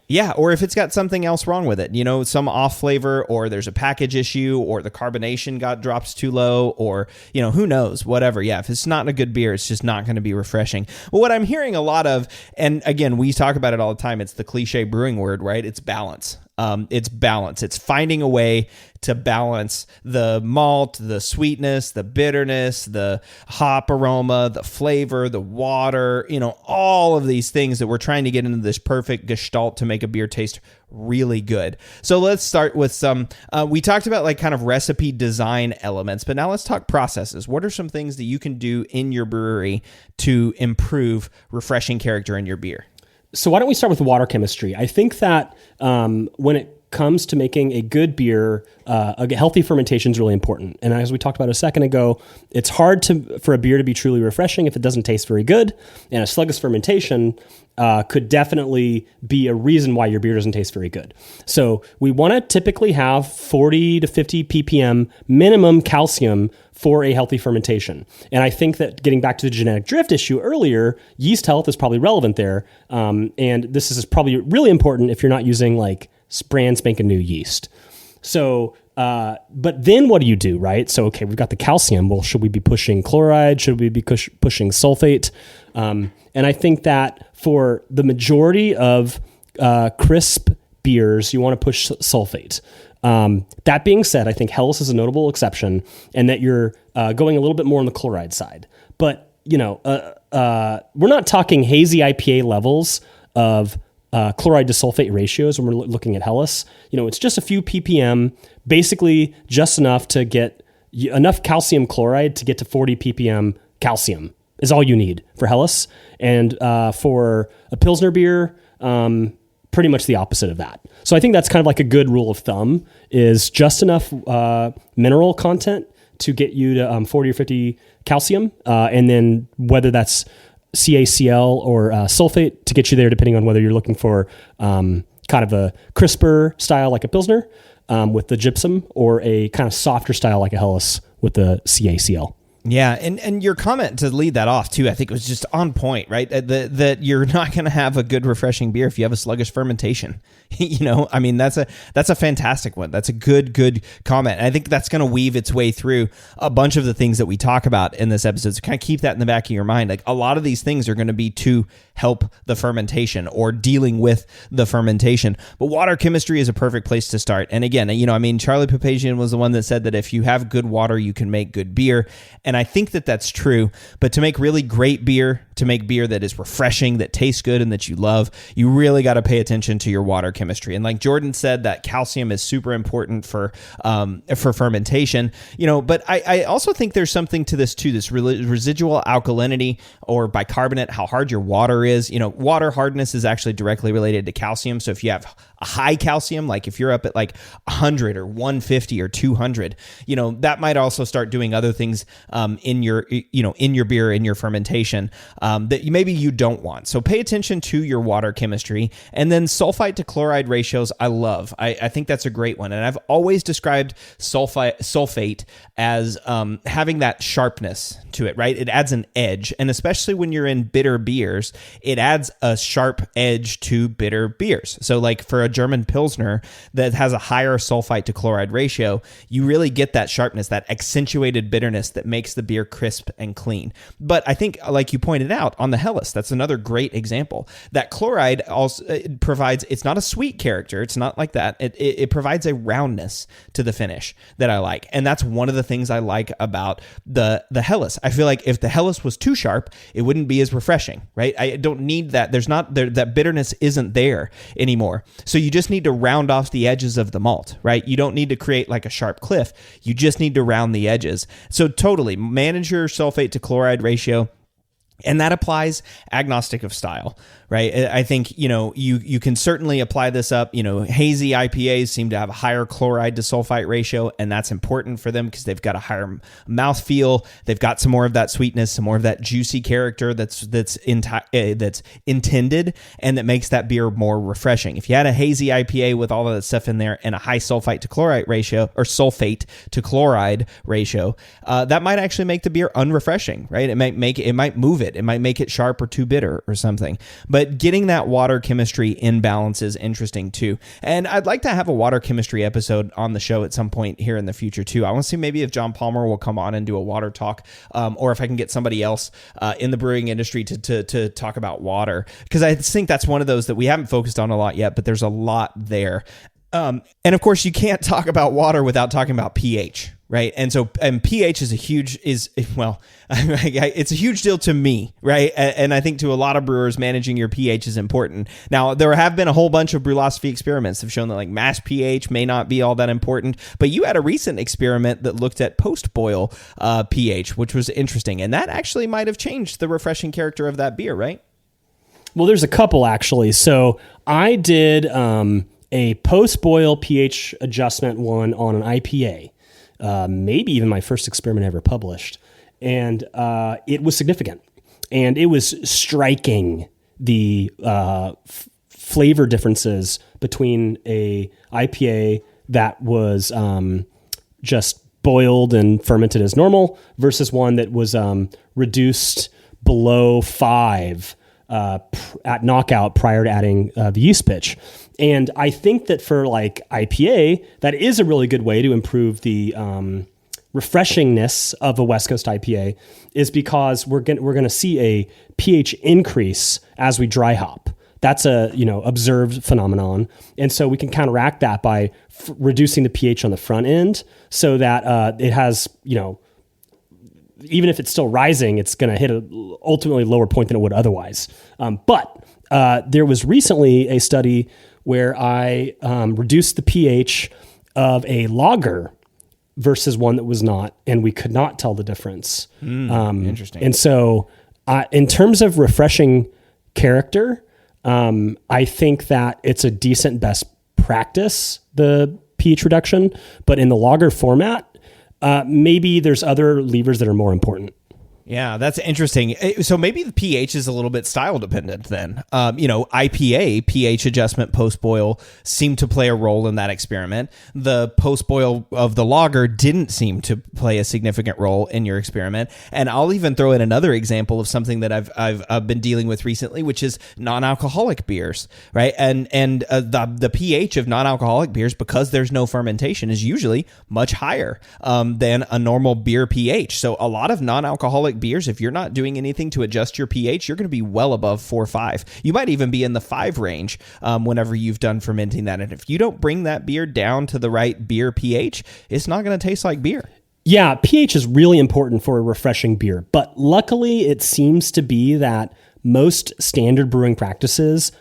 Yeah, or if it's got something else wrong with it, some off flavor, or there's a package issue, or the carbonation drops too low, or, who knows, whatever. Yeah, if it's not a good beer, it's just not going to be refreshing. Well, what I'm hearing a lot of, and again, we talk about it all the time, it's the cliche brewing word, right? It's balance. It's balance. It's finding a way to balance the malt, the sweetness, the bitterness, the hop aroma, the flavor, the water, all of these things that we're trying to get into this perfect gestalt to make a beer taste really good. So let's start with some, we talked about like kind of recipe design elements, but now let's talk processes. What are some things that you can do in your brewery to improve refreshing character in your beer? So why don't we start with water chemistry? I think that when it comes to making a good beer, a healthy fermentation is really important. And as we talked about a second ago, it's hard for a beer to be truly refreshing if it doesn't taste very good. And a sluggish fermentation could definitely be a reason why your beer doesn't taste very good. So we want to typically have 40 to 50 ppm minimum calcium for a healthy fermentation. And I think that getting back to the genetic drift issue earlier, yeast health is probably relevant there. And this is probably really important if you're not using like brand spanking new yeast. So, but then what do you do, right? So, okay, we've got the calcium. Well, should we be pushing chloride? Should we be pushing sulfate? And I think that for the majority of crisp beers, you want to push sulfate. That being said, I think Helles is a notable exception, and that you're going a little bit more on the chloride side. But, we're not talking hazy IPA levels of chloride to sulfate ratios when we're looking at Helles. It's just a few ppm, basically just enough to get enough calcium chloride to get to 40 ppm calcium is all you need for Helles. And for a Pilsner beer, pretty much the opposite of that. So I think that's kind of like a good rule of thumb, is just enough mineral content to get you to 40 or 50 calcium. And then whether that's CaCl or sulfate to get you there, depending on whether you're looking for kind of a crisper style like a Pilsner with the gypsum, or a kind of softer style like a Helles with the CaCl. Yeah, and your comment to lead that off too, I think was just on point, right? That you're not going to have a good refreshing beer if you have a sluggish fermentation. That's a fantastic one. That's a good comment. And I think that's going to weave its way through a bunch of the things that we talk about in this episode. So kind of keep that in the back of your mind. Like, a lot of these things are going to be to help the fermentation or dealing with the fermentation. But water chemistry is a perfect place to start. And again, Charlie Papazian was the one that said that if you have good water, you can make good beer. And I think that that's true. But to make really great beer, to make beer that is refreshing, that tastes good, and that you love, you really got to pay attention to your water chemistry. And like Jordan said, that calcium is super important for fermentation. But I also think there's something to this too. This residual alkalinity or bicarbonate, how hard your water is. Water hardness is actually directly related to calcium. So if you have a high calcium, like if you're up at like 100 or 150 or 200, that might also start doing other things in your beer, in your fermentation, that maybe you don't want. So pay attention to your water chemistry. And then sulfite to chloride ratios, I love. I think that's a great one. And I've always described sulfate as having that sharpness to it, right? It adds an edge. And especially when you're in bitter beers, it adds a sharp edge to bitter beers. So like for a German Pilsner that has a higher sulfite to chloride ratio, you really get that sharpness, that accentuated bitterness that makes the beer crisp and clean. But I think, like you pointed out on the Helles, that's another great example. That chloride also provides, it's not a sweet character. It's not like that. It provides a roundness to the finish that I like. And that's one of the things I like about the Helles. I feel like if the Helles was too sharp, it wouldn't be as refreshing, right? I don't need that. That bitterness isn't there anymore. So you just need to round off the edges of the malt, right? You don't need to create like a sharp cliff. You just need to round the edges. So totally manage your sulfate to chloride ratio. And that applies agnostic of style, right? I think, you can certainly apply this up. Hazy IPAs seem to have a higher chloride to sulfite ratio, and that's important for them because they've got a higher mouthfeel. They've got some more of that sweetness, some more of that juicy character that's intended, and that makes that beer more refreshing. If you had a hazy IPA with all of that stuff in there and a high sulfite to chloride ratio, or sulfate to chloride ratio, that might actually make the beer unrefreshing, right? It might move it. It might make it sharp or too bitter or something. But getting that water chemistry in balance is interesting too. And I'd like to have a water chemistry episode on the show at some point here in the future too. I want to see maybe if John Palmer will come on and do a water talk, or if I can get somebody else in the brewing industry to talk about water, because I think that's one of those that we haven't focused on a lot yet, but there's a lot there. And of course, you can't talk about water without talking about pH, right? And pH is it's a huge deal to me, right? And I think to a lot of brewers, managing your pH is important. Now, there have been a whole bunch of Brülosophy experiments that have shown that like mash pH may not be all that important, but you had a recent experiment that looked at post-boil pH, which was interesting. And that actually might have changed the refreshing character of that beer, right? Well, there's a couple actually. So I did a post-boil pH adjustment one on an IPA, maybe even my first experiment ever published. And it was significant. And it was striking, the flavor differences between a IPA that was just boiled and fermented as normal versus one that was reduced below 5 at knockout prior to adding the yeast pitch. And I think that for like IPA, that is a really good way to improve the refreshingness of a West Coast IPA, is because we're going to see a pH increase as we dry hop. That's a observed phenomenon, and so we can counteract that by reducing the pH on the front end, so that it has even if it's still rising, it's going to hit a ultimately lower point than it would otherwise. But there was recently a study where I reduced the pH of a lager versus one that was not, and we could not tell the difference. Interesting. And so in terms of refreshing character, I think that it's a decent best practice, the pH reduction, but in the lager format, maybe there's other levers that are more important. Yeah, that's interesting. So maybe the pH is a little bit style dependent then. IPA pH adjustment post-boil seemed to play a role in that experiment. The post-boil of the lager didn't seem to play a significant role in your experiment. And I'll even throw in another example of something that I've been dealing with recently, which is non-alcoholic beers, right? And the pH of non-alcoholic beers, because there's no fermentation, is usually much higher than a normal beer pH. So a lot of non-alcoholic beers, if you're not doing anything to adjust your pH, you're going to be well above 4 or 5. You might even be in the 5 range whenever you've done fermenting that. And if you don't bring that beer down to the right beer pH, it's not going to taste like beer. Yeah, pH is really important for a refreshing beer. But luckily, it seems to be that most standard brewing practices,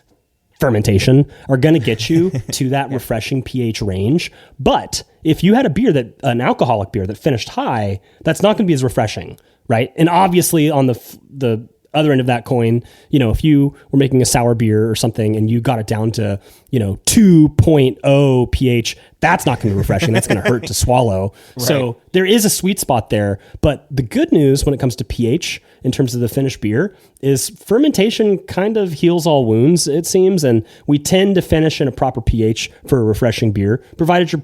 fermentation, are going to get you to that refreshing pH range. But if you had an alcoholic beer that finished high, that's not going to be as refreshing. Right. And obviously on the other end of that coin, if you were making a sour beer or something and you got it down to, 2.0 pH, that's not going to be refreshing. That's going to hurt to swallow. Right. So there is a sweet spot there. But the good news when it comes to pH in terms of the finished beer is fermentation kind of heals all wounds, it seems. And we tend to finish in a proper pH for a refreshing beer, provided you're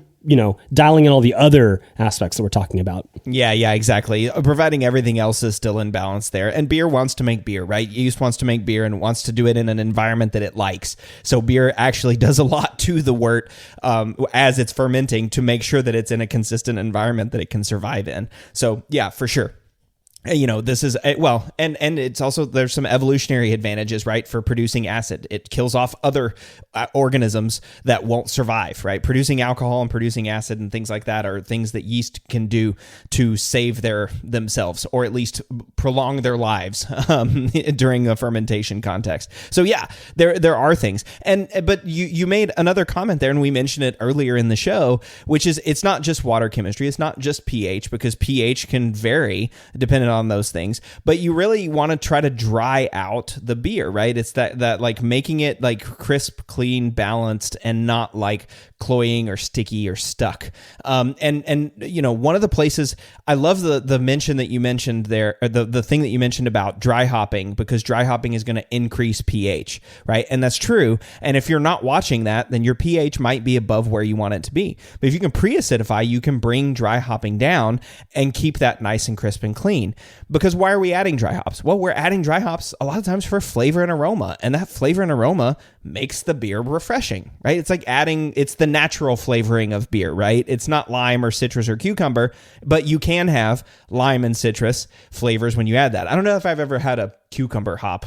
dialing in all the other aspects that we're talking about. Yeah, exactly. Providing everything else is still in balance there. And beer wants to make beer, right? Yeast wants to make beer and wants to do it in an environment that it likes. So beer actually does a lot to the wort as it's fermenting to make sure that it's in a consistent environment that it can survive in. So yeah, for sure. This is and it's also, there's some evolutionary advantages, right, for producing acid. It kills off other organisms that won't survive, right? Producing alcohol and producing acid and things like that are things that yeast can do to save themselves, or at least prolong their lives during a fermentation context. So yeah, there are things. But you made another comment there, and we mentioned it earlier in the show, which is it's not just water chemistry, it's not just pH, because pH can vary depending on those things, but you really want to try to dry out the beer, right? It's that like making it like crisp, clean, balanced, and not like cloying or sticky or stuck. And you know, one of the places I love the mention that you mentioned there, or the thing that you mentioned about dry hopping, because dry hopping is going to increase pH, right? And that's true. And if you're not watching that, then your pH might be above where you want it to be. But if you can pre-acidify, you can bring dry hopping down and keep that nice and crisp and clean. Because why are we adding dry hops? Well, we're adding dry hops a lot of times for flavor and aroma, and that flavor and aroma makes the beer refreshing, right? It's like it's the natural flavoring of beer, right? It's not lime or citrus or cucumber, but you can have lime and citrus flavors when you add that. I don't know if I've ever had a cucumber hop.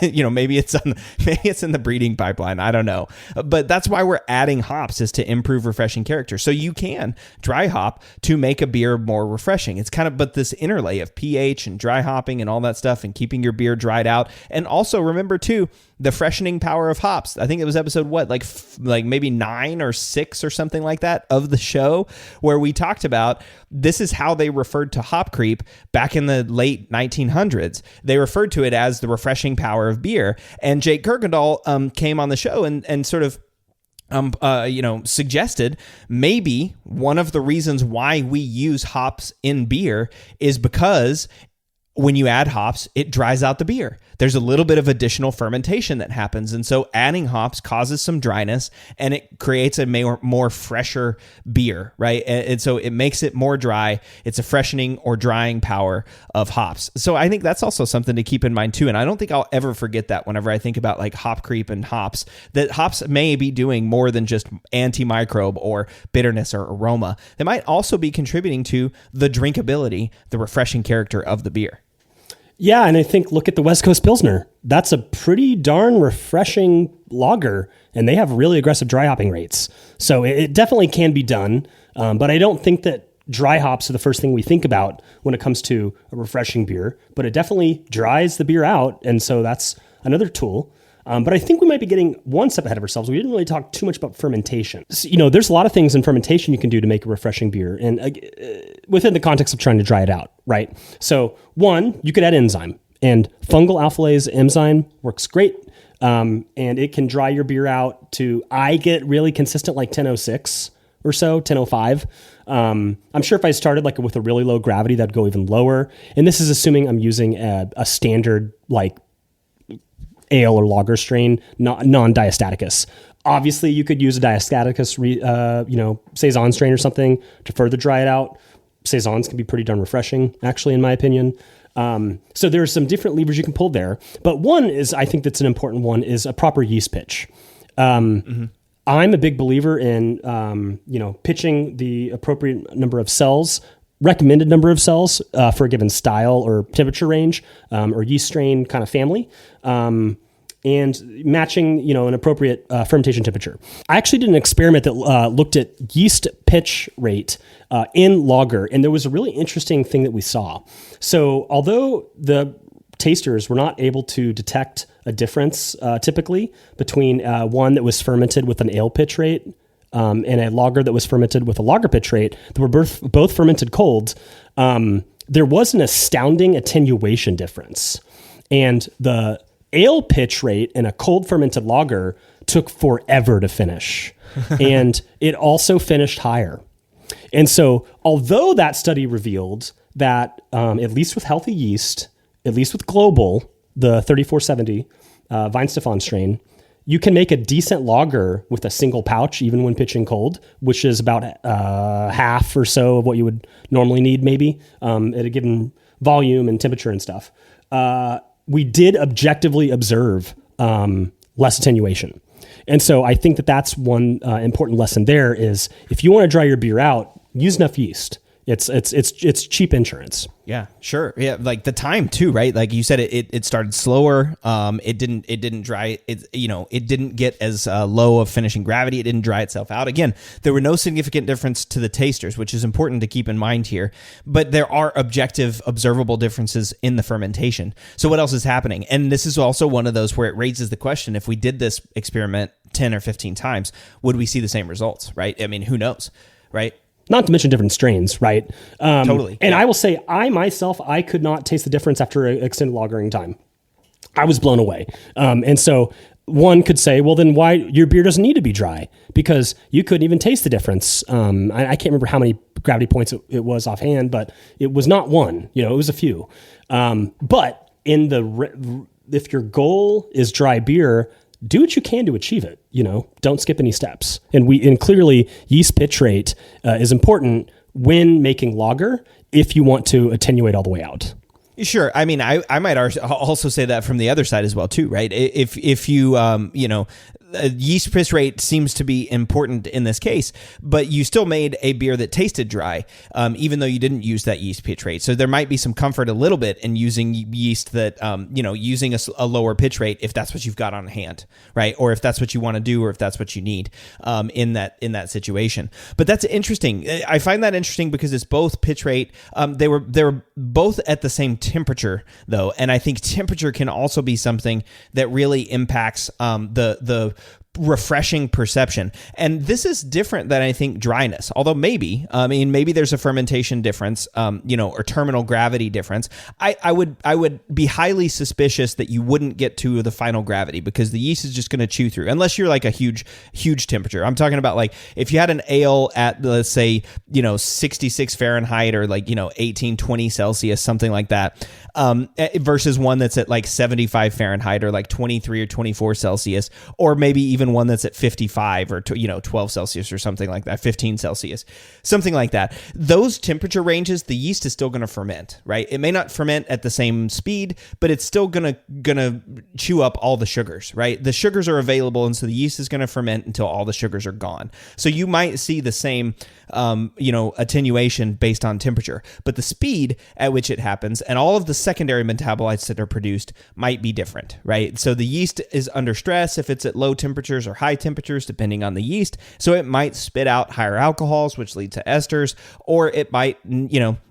You know, maybe it's in the breeding pipeline. I don't know. But that's why we're adding hops, is to improve refreshing character. So you can dry hop to make a beer more refreshing. It's kind of, but this interlay of pH and dry hopping and all that stuff and keeping your beer dried out. And also remember too, the freshening power of hops. I think it was episode like maybe 9 or 6 or something like that of the show, where we talked about this is how they referred to hop creep back in the late 1900s. They referred to it as the refreshing power of beer. And Jake Kirkendall came on the show and sort of suggested maybe one of the reasons why we use hops in beer is because when you add hops, it dries out the beer. There's a little bit of additional fermentation that happens. And so adding hops causes some dryness, and it creates a more fresher beer, right? And so it makes it more dry. It's a freshening or drying power of hops. So I think that's also something to keep in mind too. And I don't think I'll ever forget that whenever I think about like hop creep and hops, that hops may be doing more than just antimicrobe or bitterness or aroma. They might also be contributing to the drinkability, the refreshing character of the beer. Yeah, and I think look at the West Coast Pilsner. That's a pretty darn refreshing lager, and they have really aggressive dry hopping rates. So it definitely can be done, but I don't think that dry hops are the first thing we think about when it comes to a refreshing beer, but it definitely dries the beer out, and so that's another tool. But I think we might be getting one step ahead of ourselves. We didn't really talk too much about fermentation. So, you know, there's a lot of things in fermentation you can do to make a refreshing beer, and within the context of trying to dry it out, right? So one, you could add enzyme, and fungal alphalase enzyme works great, and it can dry your beer out to, I get really consistent like 1006 or so, 1005. I'm sure if I started like with a really low gravity, that'd go even lower. And this is assuming I'm using a standard like ale or lager strain, non-diastaticus. Obviously, you could use a diastaticus, saison strain or something to further dry it out. Saisons can be pretty darn refreshing, actually, in my opinion. So there are some different levers you can pull there. But one is, I think that's an important one, is a proper yeast pitch. I'm a big believer in, pitching the appropriate number of cells, recommended number of cells for a given style or temperature range or yeast strain kind of family, and matching, an appropriate fermentation temperature. I actually did an experiment that looked at yeast pitch rate in lager, and there was a really interesting thing that we saw. So although the tasters were not able to detect a difference typically between one that was fermented with an ale pitch rate and a lager that was fermented with a lager pitch rate that were both fermented cold, there was an astounding attenuation difference. And the ale pitch rate in a cold fermented lager took forever to finish. And it also finished higher. And so although that study revealed that at least with healthy yeast, at least with Global, the 3470 Weihenstephan strain, you can make a decent lager with a single pouch, even when pitching cold, which is about half or so of what you would normally need, maybe, at a given volume and temperature and stuff. We did objectively observe less attenuation. And so I think that that's one important lesson there is if you want to dry your beer out, use enough yeast. It's cheap insurance. Yeah, sure. Yeah, like the time too, right? Like you said, it started slower. It didn't dry. It didn't get as low of finishing gravity. It didn't dry itself out. Again, there were no significant difference to the tasters, which is important to keep in mind here. But there are objective, observable differences in the fermentation. So what else is happening? And this is also one of those where it raises the question: if we did this experiment 10 or 15 times, would we see the same results? Right? I mean, who knows? Right? not to mention different strains, right? Totally. And I will say, I myself, I could not taste the difference after an extended lagering time. I was blown away. And so one could say, well, then why your beer doesn't need to be dry, because you couldn't even taste the difference. I can't remember how many gravity points it was offhand, but it was not one, it was a few. But if your goal is dry beer, do what you can to achieve it. Don't skip any steps. And clearly yeast pitch rate is important when making lager if you want to attenuate all the way out. Sure. I mean, I might also say that from the other side as well, too, right? If you, yeast pitch rate seems to be important in this case, but you still made a beer that tasted dry, even though you didn't use that yeast pitch rate. So there might be some comfort a little bit in using yeast that, using a lower pitch rate if that's what you've got on hand, right? Or if that's what you want to do, or if that's what you need in that situation. But that's interesting. I find that interesting because it's both pitch rate. They were both at the same temperature, though, and I think temperature can also be something that really impacts the refreshing perception. And this is different than I think dryness, although maybe there's a fermentation difference, or terminal gravity difference. I would be highly suspicious that you wouldn't get to the final gravity, because the yeast is just going to chew through, unless you're like a huge temperature. I'm talking about like if you had an ale at, let's say, 66 Fahrenheit or like, 18, 20 Celsius, something like that, versus one that's at like 75 Fahrenheit or like 23 or 24 Celsius, or maybe even one that's at 55 or 12 Celsius or something like that, 15 Celsius, something like that. Those temperature ranges, the yeast is still going to ferment, right? It may not ferment at the same speed, but it's still going to chew up all the sugars, right? The sugars are available, and so the yeast is going to ferment until all the sugars are gone. So you might see the same attenuation based on temperature, but the speed at which it happens and all of the secondary metabolites that are produced might be different, right? So the yeast is under stress if it's at low temperatures or high temperatures, depending on the yeast. So it might spit out higher alcohols, which lead to esters, or it might,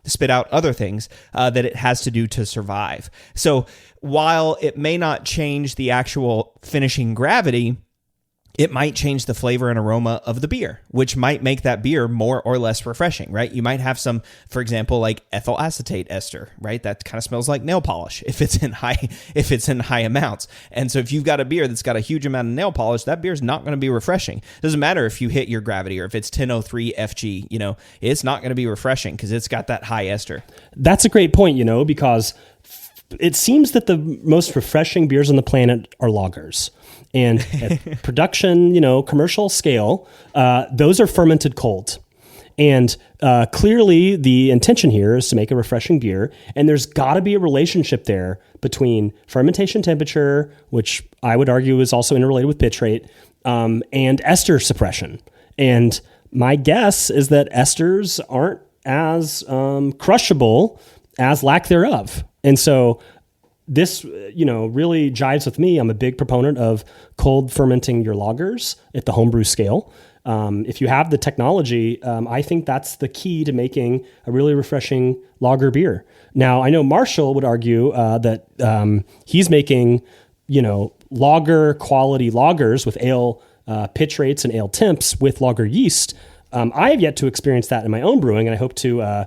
spit out other things that it has to do to survive. So while it may not change the actual finishing gravity, it might change the flavor and aroma of the beer, which might make that beer more or less refreshing, right? You might have some, for example, like ethyl acetate ester, right? That kind of smells like nail polish if it's in high amounts. And so if you've got a beer that's got a huge amount of nail polish, that beer's not going to be refreshing. Doesn't matter if you hit your gravity or if it's 1003 FG, it's not going to be refreshing because it's got that high ester. That's a great point, because it seems that the most refreshing beers on the planet are lagers. And at production, commercial scale, those are fermented cold. And clearly the intention here is to make a refreshing beer. And there's got to be a relationship there between fermentation temperature, which I would argue is also interrelated with pitch rate, and ester suppression. And my guess is that esters aren't as crushable as lack thereof. And so this, really jives with me. I'm a big proponent of cold fermenting your lagers at the homebrew scale. If you have the technology, I think that's the key to making a really refreshing lager beer. Now, I know Marshall would argue that he's making, lager quality lagers with ale pitch rates and ale temps with lager yeast. I have yet to experience that in my own brewing, and I hope to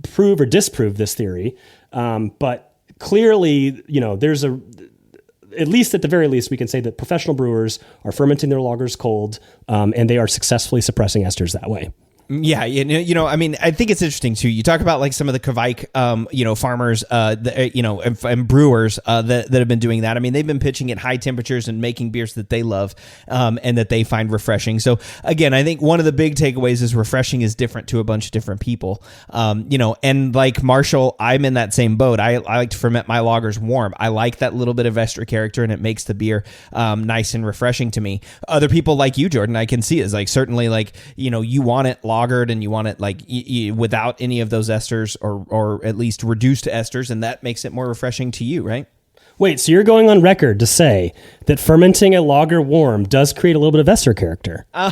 prove or disprove this theory. But clearly, there's at least at the very least, we can say that professional brewers are fermenting their lagers cold, and they are successfully suppressing esters that way. Yeah, I think it's interesting too. You talk about like some of the Kvike, farmers, and brewers that have been doing that. I mean, they've been pitching at high temperatures and making beers that they love and that they find refreshing. So again, I think one of the big takeaways is refreshing is different to a bunch of different people. And like Marshall, I'm in that same boat. I like to ferment my lagers warm. I like that little bit of ester character, and it makes the beer nice and refreshing to me. Other people like you, Jordan, I can see is like certainly like you want it lagered and you want it like without any of those esters or at least reduced esters, and that makes it more refreshing to you, right? Wait, so you're going on record to say that fermenting a lager warm does create a little bit of ester character? I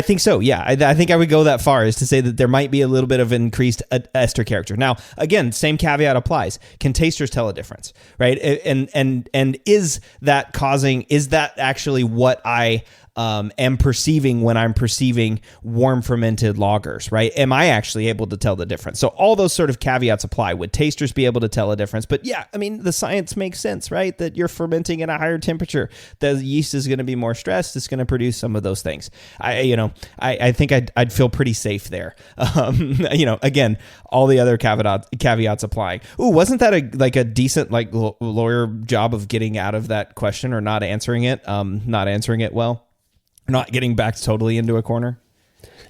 think so. Yeah, I think I would go that far as to say that there might be a little bit of increased ester character. Now, again, same caveat applies. Can tasters tell a difference, right? And is that actually what I am perceiving when I'm perceiving warm fermented lagers, right? Am I actually able to tell the difference? So all those sort of caveats apply. Would tasters be able to tell a difference? But yeah, I mean, the science makes sense, right? That you're fermenting at a higher temperature. The yeast is going to be more stressed. It's going to produce some of those things. I think I'd feel pretty safe there. Again, all the other caveats applying. Ooh, wasn't that a decent lawyer job of getting out of that question or not answering it well, not getting backed totally into a corner?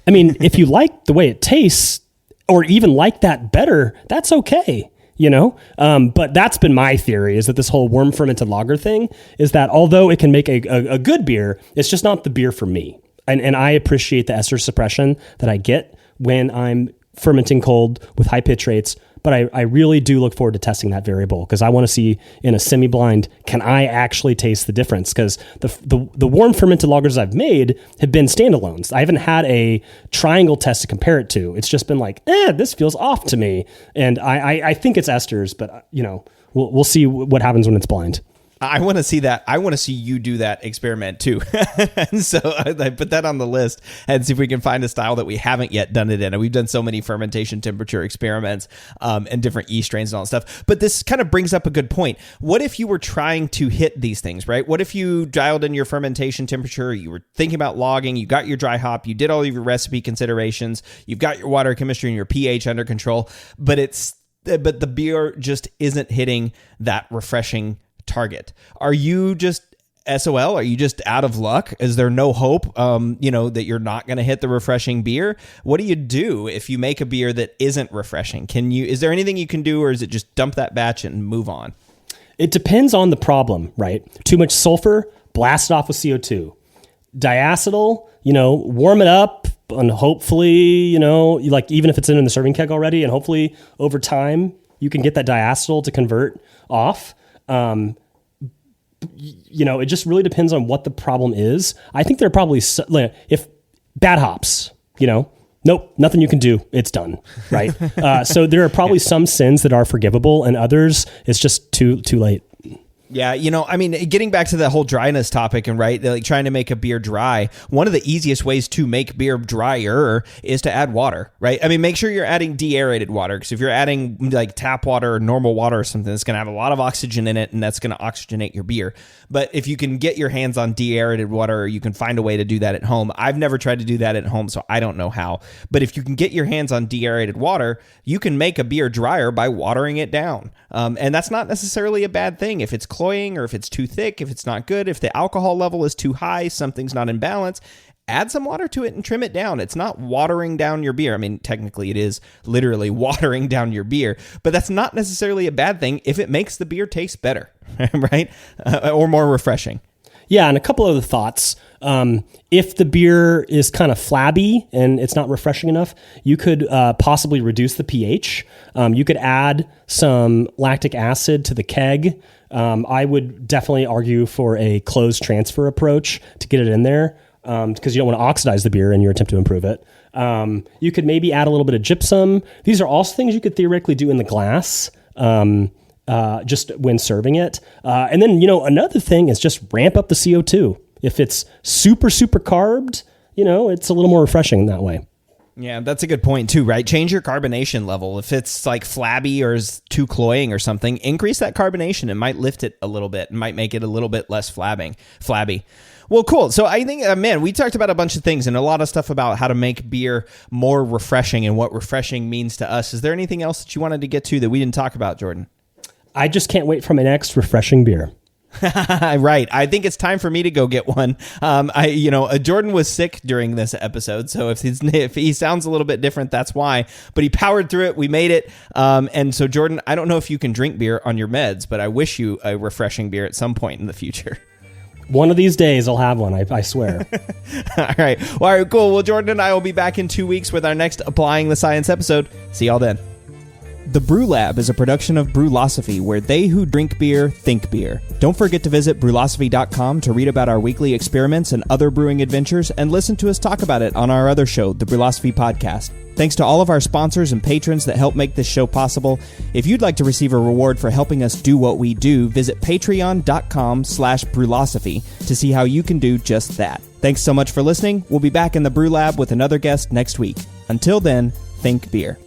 I mean, if you like the way it tastes or even like that better, that's okay. But that's been my theory, is that this whole worm fermented lager thing is that although it can make a good beer, it's just not the beer for me. And I appreciate the ester suppression that I get when I'm fermenting cold with high pitch rates, but I really do look forward to testing that variable, because I want to see in a semi-blind, can I actually taste the difference? Because the warm fermented lagers I've made have been standalones. I haven't had a triangle test to compare it to. It's just been like, this feels off to me. And I think it's esters, but we'll see what happens when it's blind. I want to see that. I want to see you do that experiment too. And so I put that on the list and see if we can find a style that we haven't yet done it in. And we've done so many fermentation temperature experiments and different yeast strains and all that stuff. But this kind of brings up a good point. What if you were trying to hit these things, right? What if you dialed in your fermentation temperature, you were thinking about logging, you got your dry hop, you did all of your recipe considerations, you've got your water chemistry and your pH under control, but the beer just isn't hitting that refreshing target. Are you just SOL? Are you just out of luck? Is there no hope, that you're not going to hit the refreshing beer? What do you do if you make a beer that isn't refreshing? Is there anything you can do, or is it just dump that batch and move on? It depends on the problem, right? Too much sulfur, blast it off with CO2. Diacetyl, warm it up, and hopefully, even if it's in the serving keg already, and hopefully over time you can get that diacetyl to convert off. It just really depends on what the problem is. I think there are probably, if bad hops, nope, nothing you can do. It's done, right? So there are probably some sins that are forgivable, and others it's just too late. Yeah, getting back to the whole dryness topic, and right, like trying to make a beer dry, one of the easiest ways to make beer drier is to add water, right? I mean, make sure you're adding deaerated water, because if you're adding like tap water or normal water or something, it's going to have a lot of oxygen in it, and that's going to oxygenate your beer. But if you can get your hands on deaerated water, or you can find a way to do that at home. I've never tried to do that at home, so I don't know how. But if you can get your hands on deaerated water, you can make a beer drier by watering it down. And that's not necessarily a bad thing. If it's cloying, or if it's too thick, if it's not good, if the alcohol level is too high, something's not in balance, add some water to it and trim it down. It's not watering down your beer. I mean, technically it is literally watering down your beer, but that's not necessarily a bad thing if it makes the beer taste better, right? Or more refreshing. Yeah, and a couple other thoughts. If the beer is kind of flabby and it's not refreshing enough, you could possibly reduce the pH. You could add some lactic acid to the keg. I would definitely argue for a closed transfer approach to get it in there, because you don't want to oxidize the beer in your attempt to improve it. You could maybe add a little bit of gypsum. These are also things you could theoretically do in the glass. Just when serving it. And then, another thing is just ramp up the CO2. If it's super, super carbed, it's a little more refreshing that way. Yeah, that's a good point too, right? Change your carbonation level. If it's like flabby or is too cloying or something, increase that carbonation. It might lift it a little bit. It might make it a little bit less flabby. Well, cool. So I think, we talked about a bunch of things and a lot of stuff about how to make beer more refreshing and what refreshing means to us. Is there anything else that you wanted to get to that we didn't talk about, Jordan? I just can't wait for my next refreshing beer. Right. I think it's time for me to go get one. Jordan was sick during this episode, so if he sounds a little bit different, that's why. But he powered through it. We made it. And so, Jordan, I don't know if you can drink beer on your meds, but I wish you a refreshing beer at some point in the future. One of these days, I'll have one, I swear. All right. Well, all right, cool. Well, Jordan and I will be back in 2 weeks with our next Applying the Science episode. See y'all then. The Brew Lab is a production of Brülosophy, where they who drink beer think beer. Don't forget to visit Brülosophy.com to read about our weekly experiments and other brewing adventures, and listen to us talk about it on our other show, the Brülosophy Podcast. Thanks to all of our sponsors and patrons that help make this show possible. If you'd like to receive a reward for helping us do what we do, visit patreon.com/Brülosophy to see how you can do just that. Thanks so much for listening. We'll be back in the Brew Lab with another guest next week. Until then, think beer.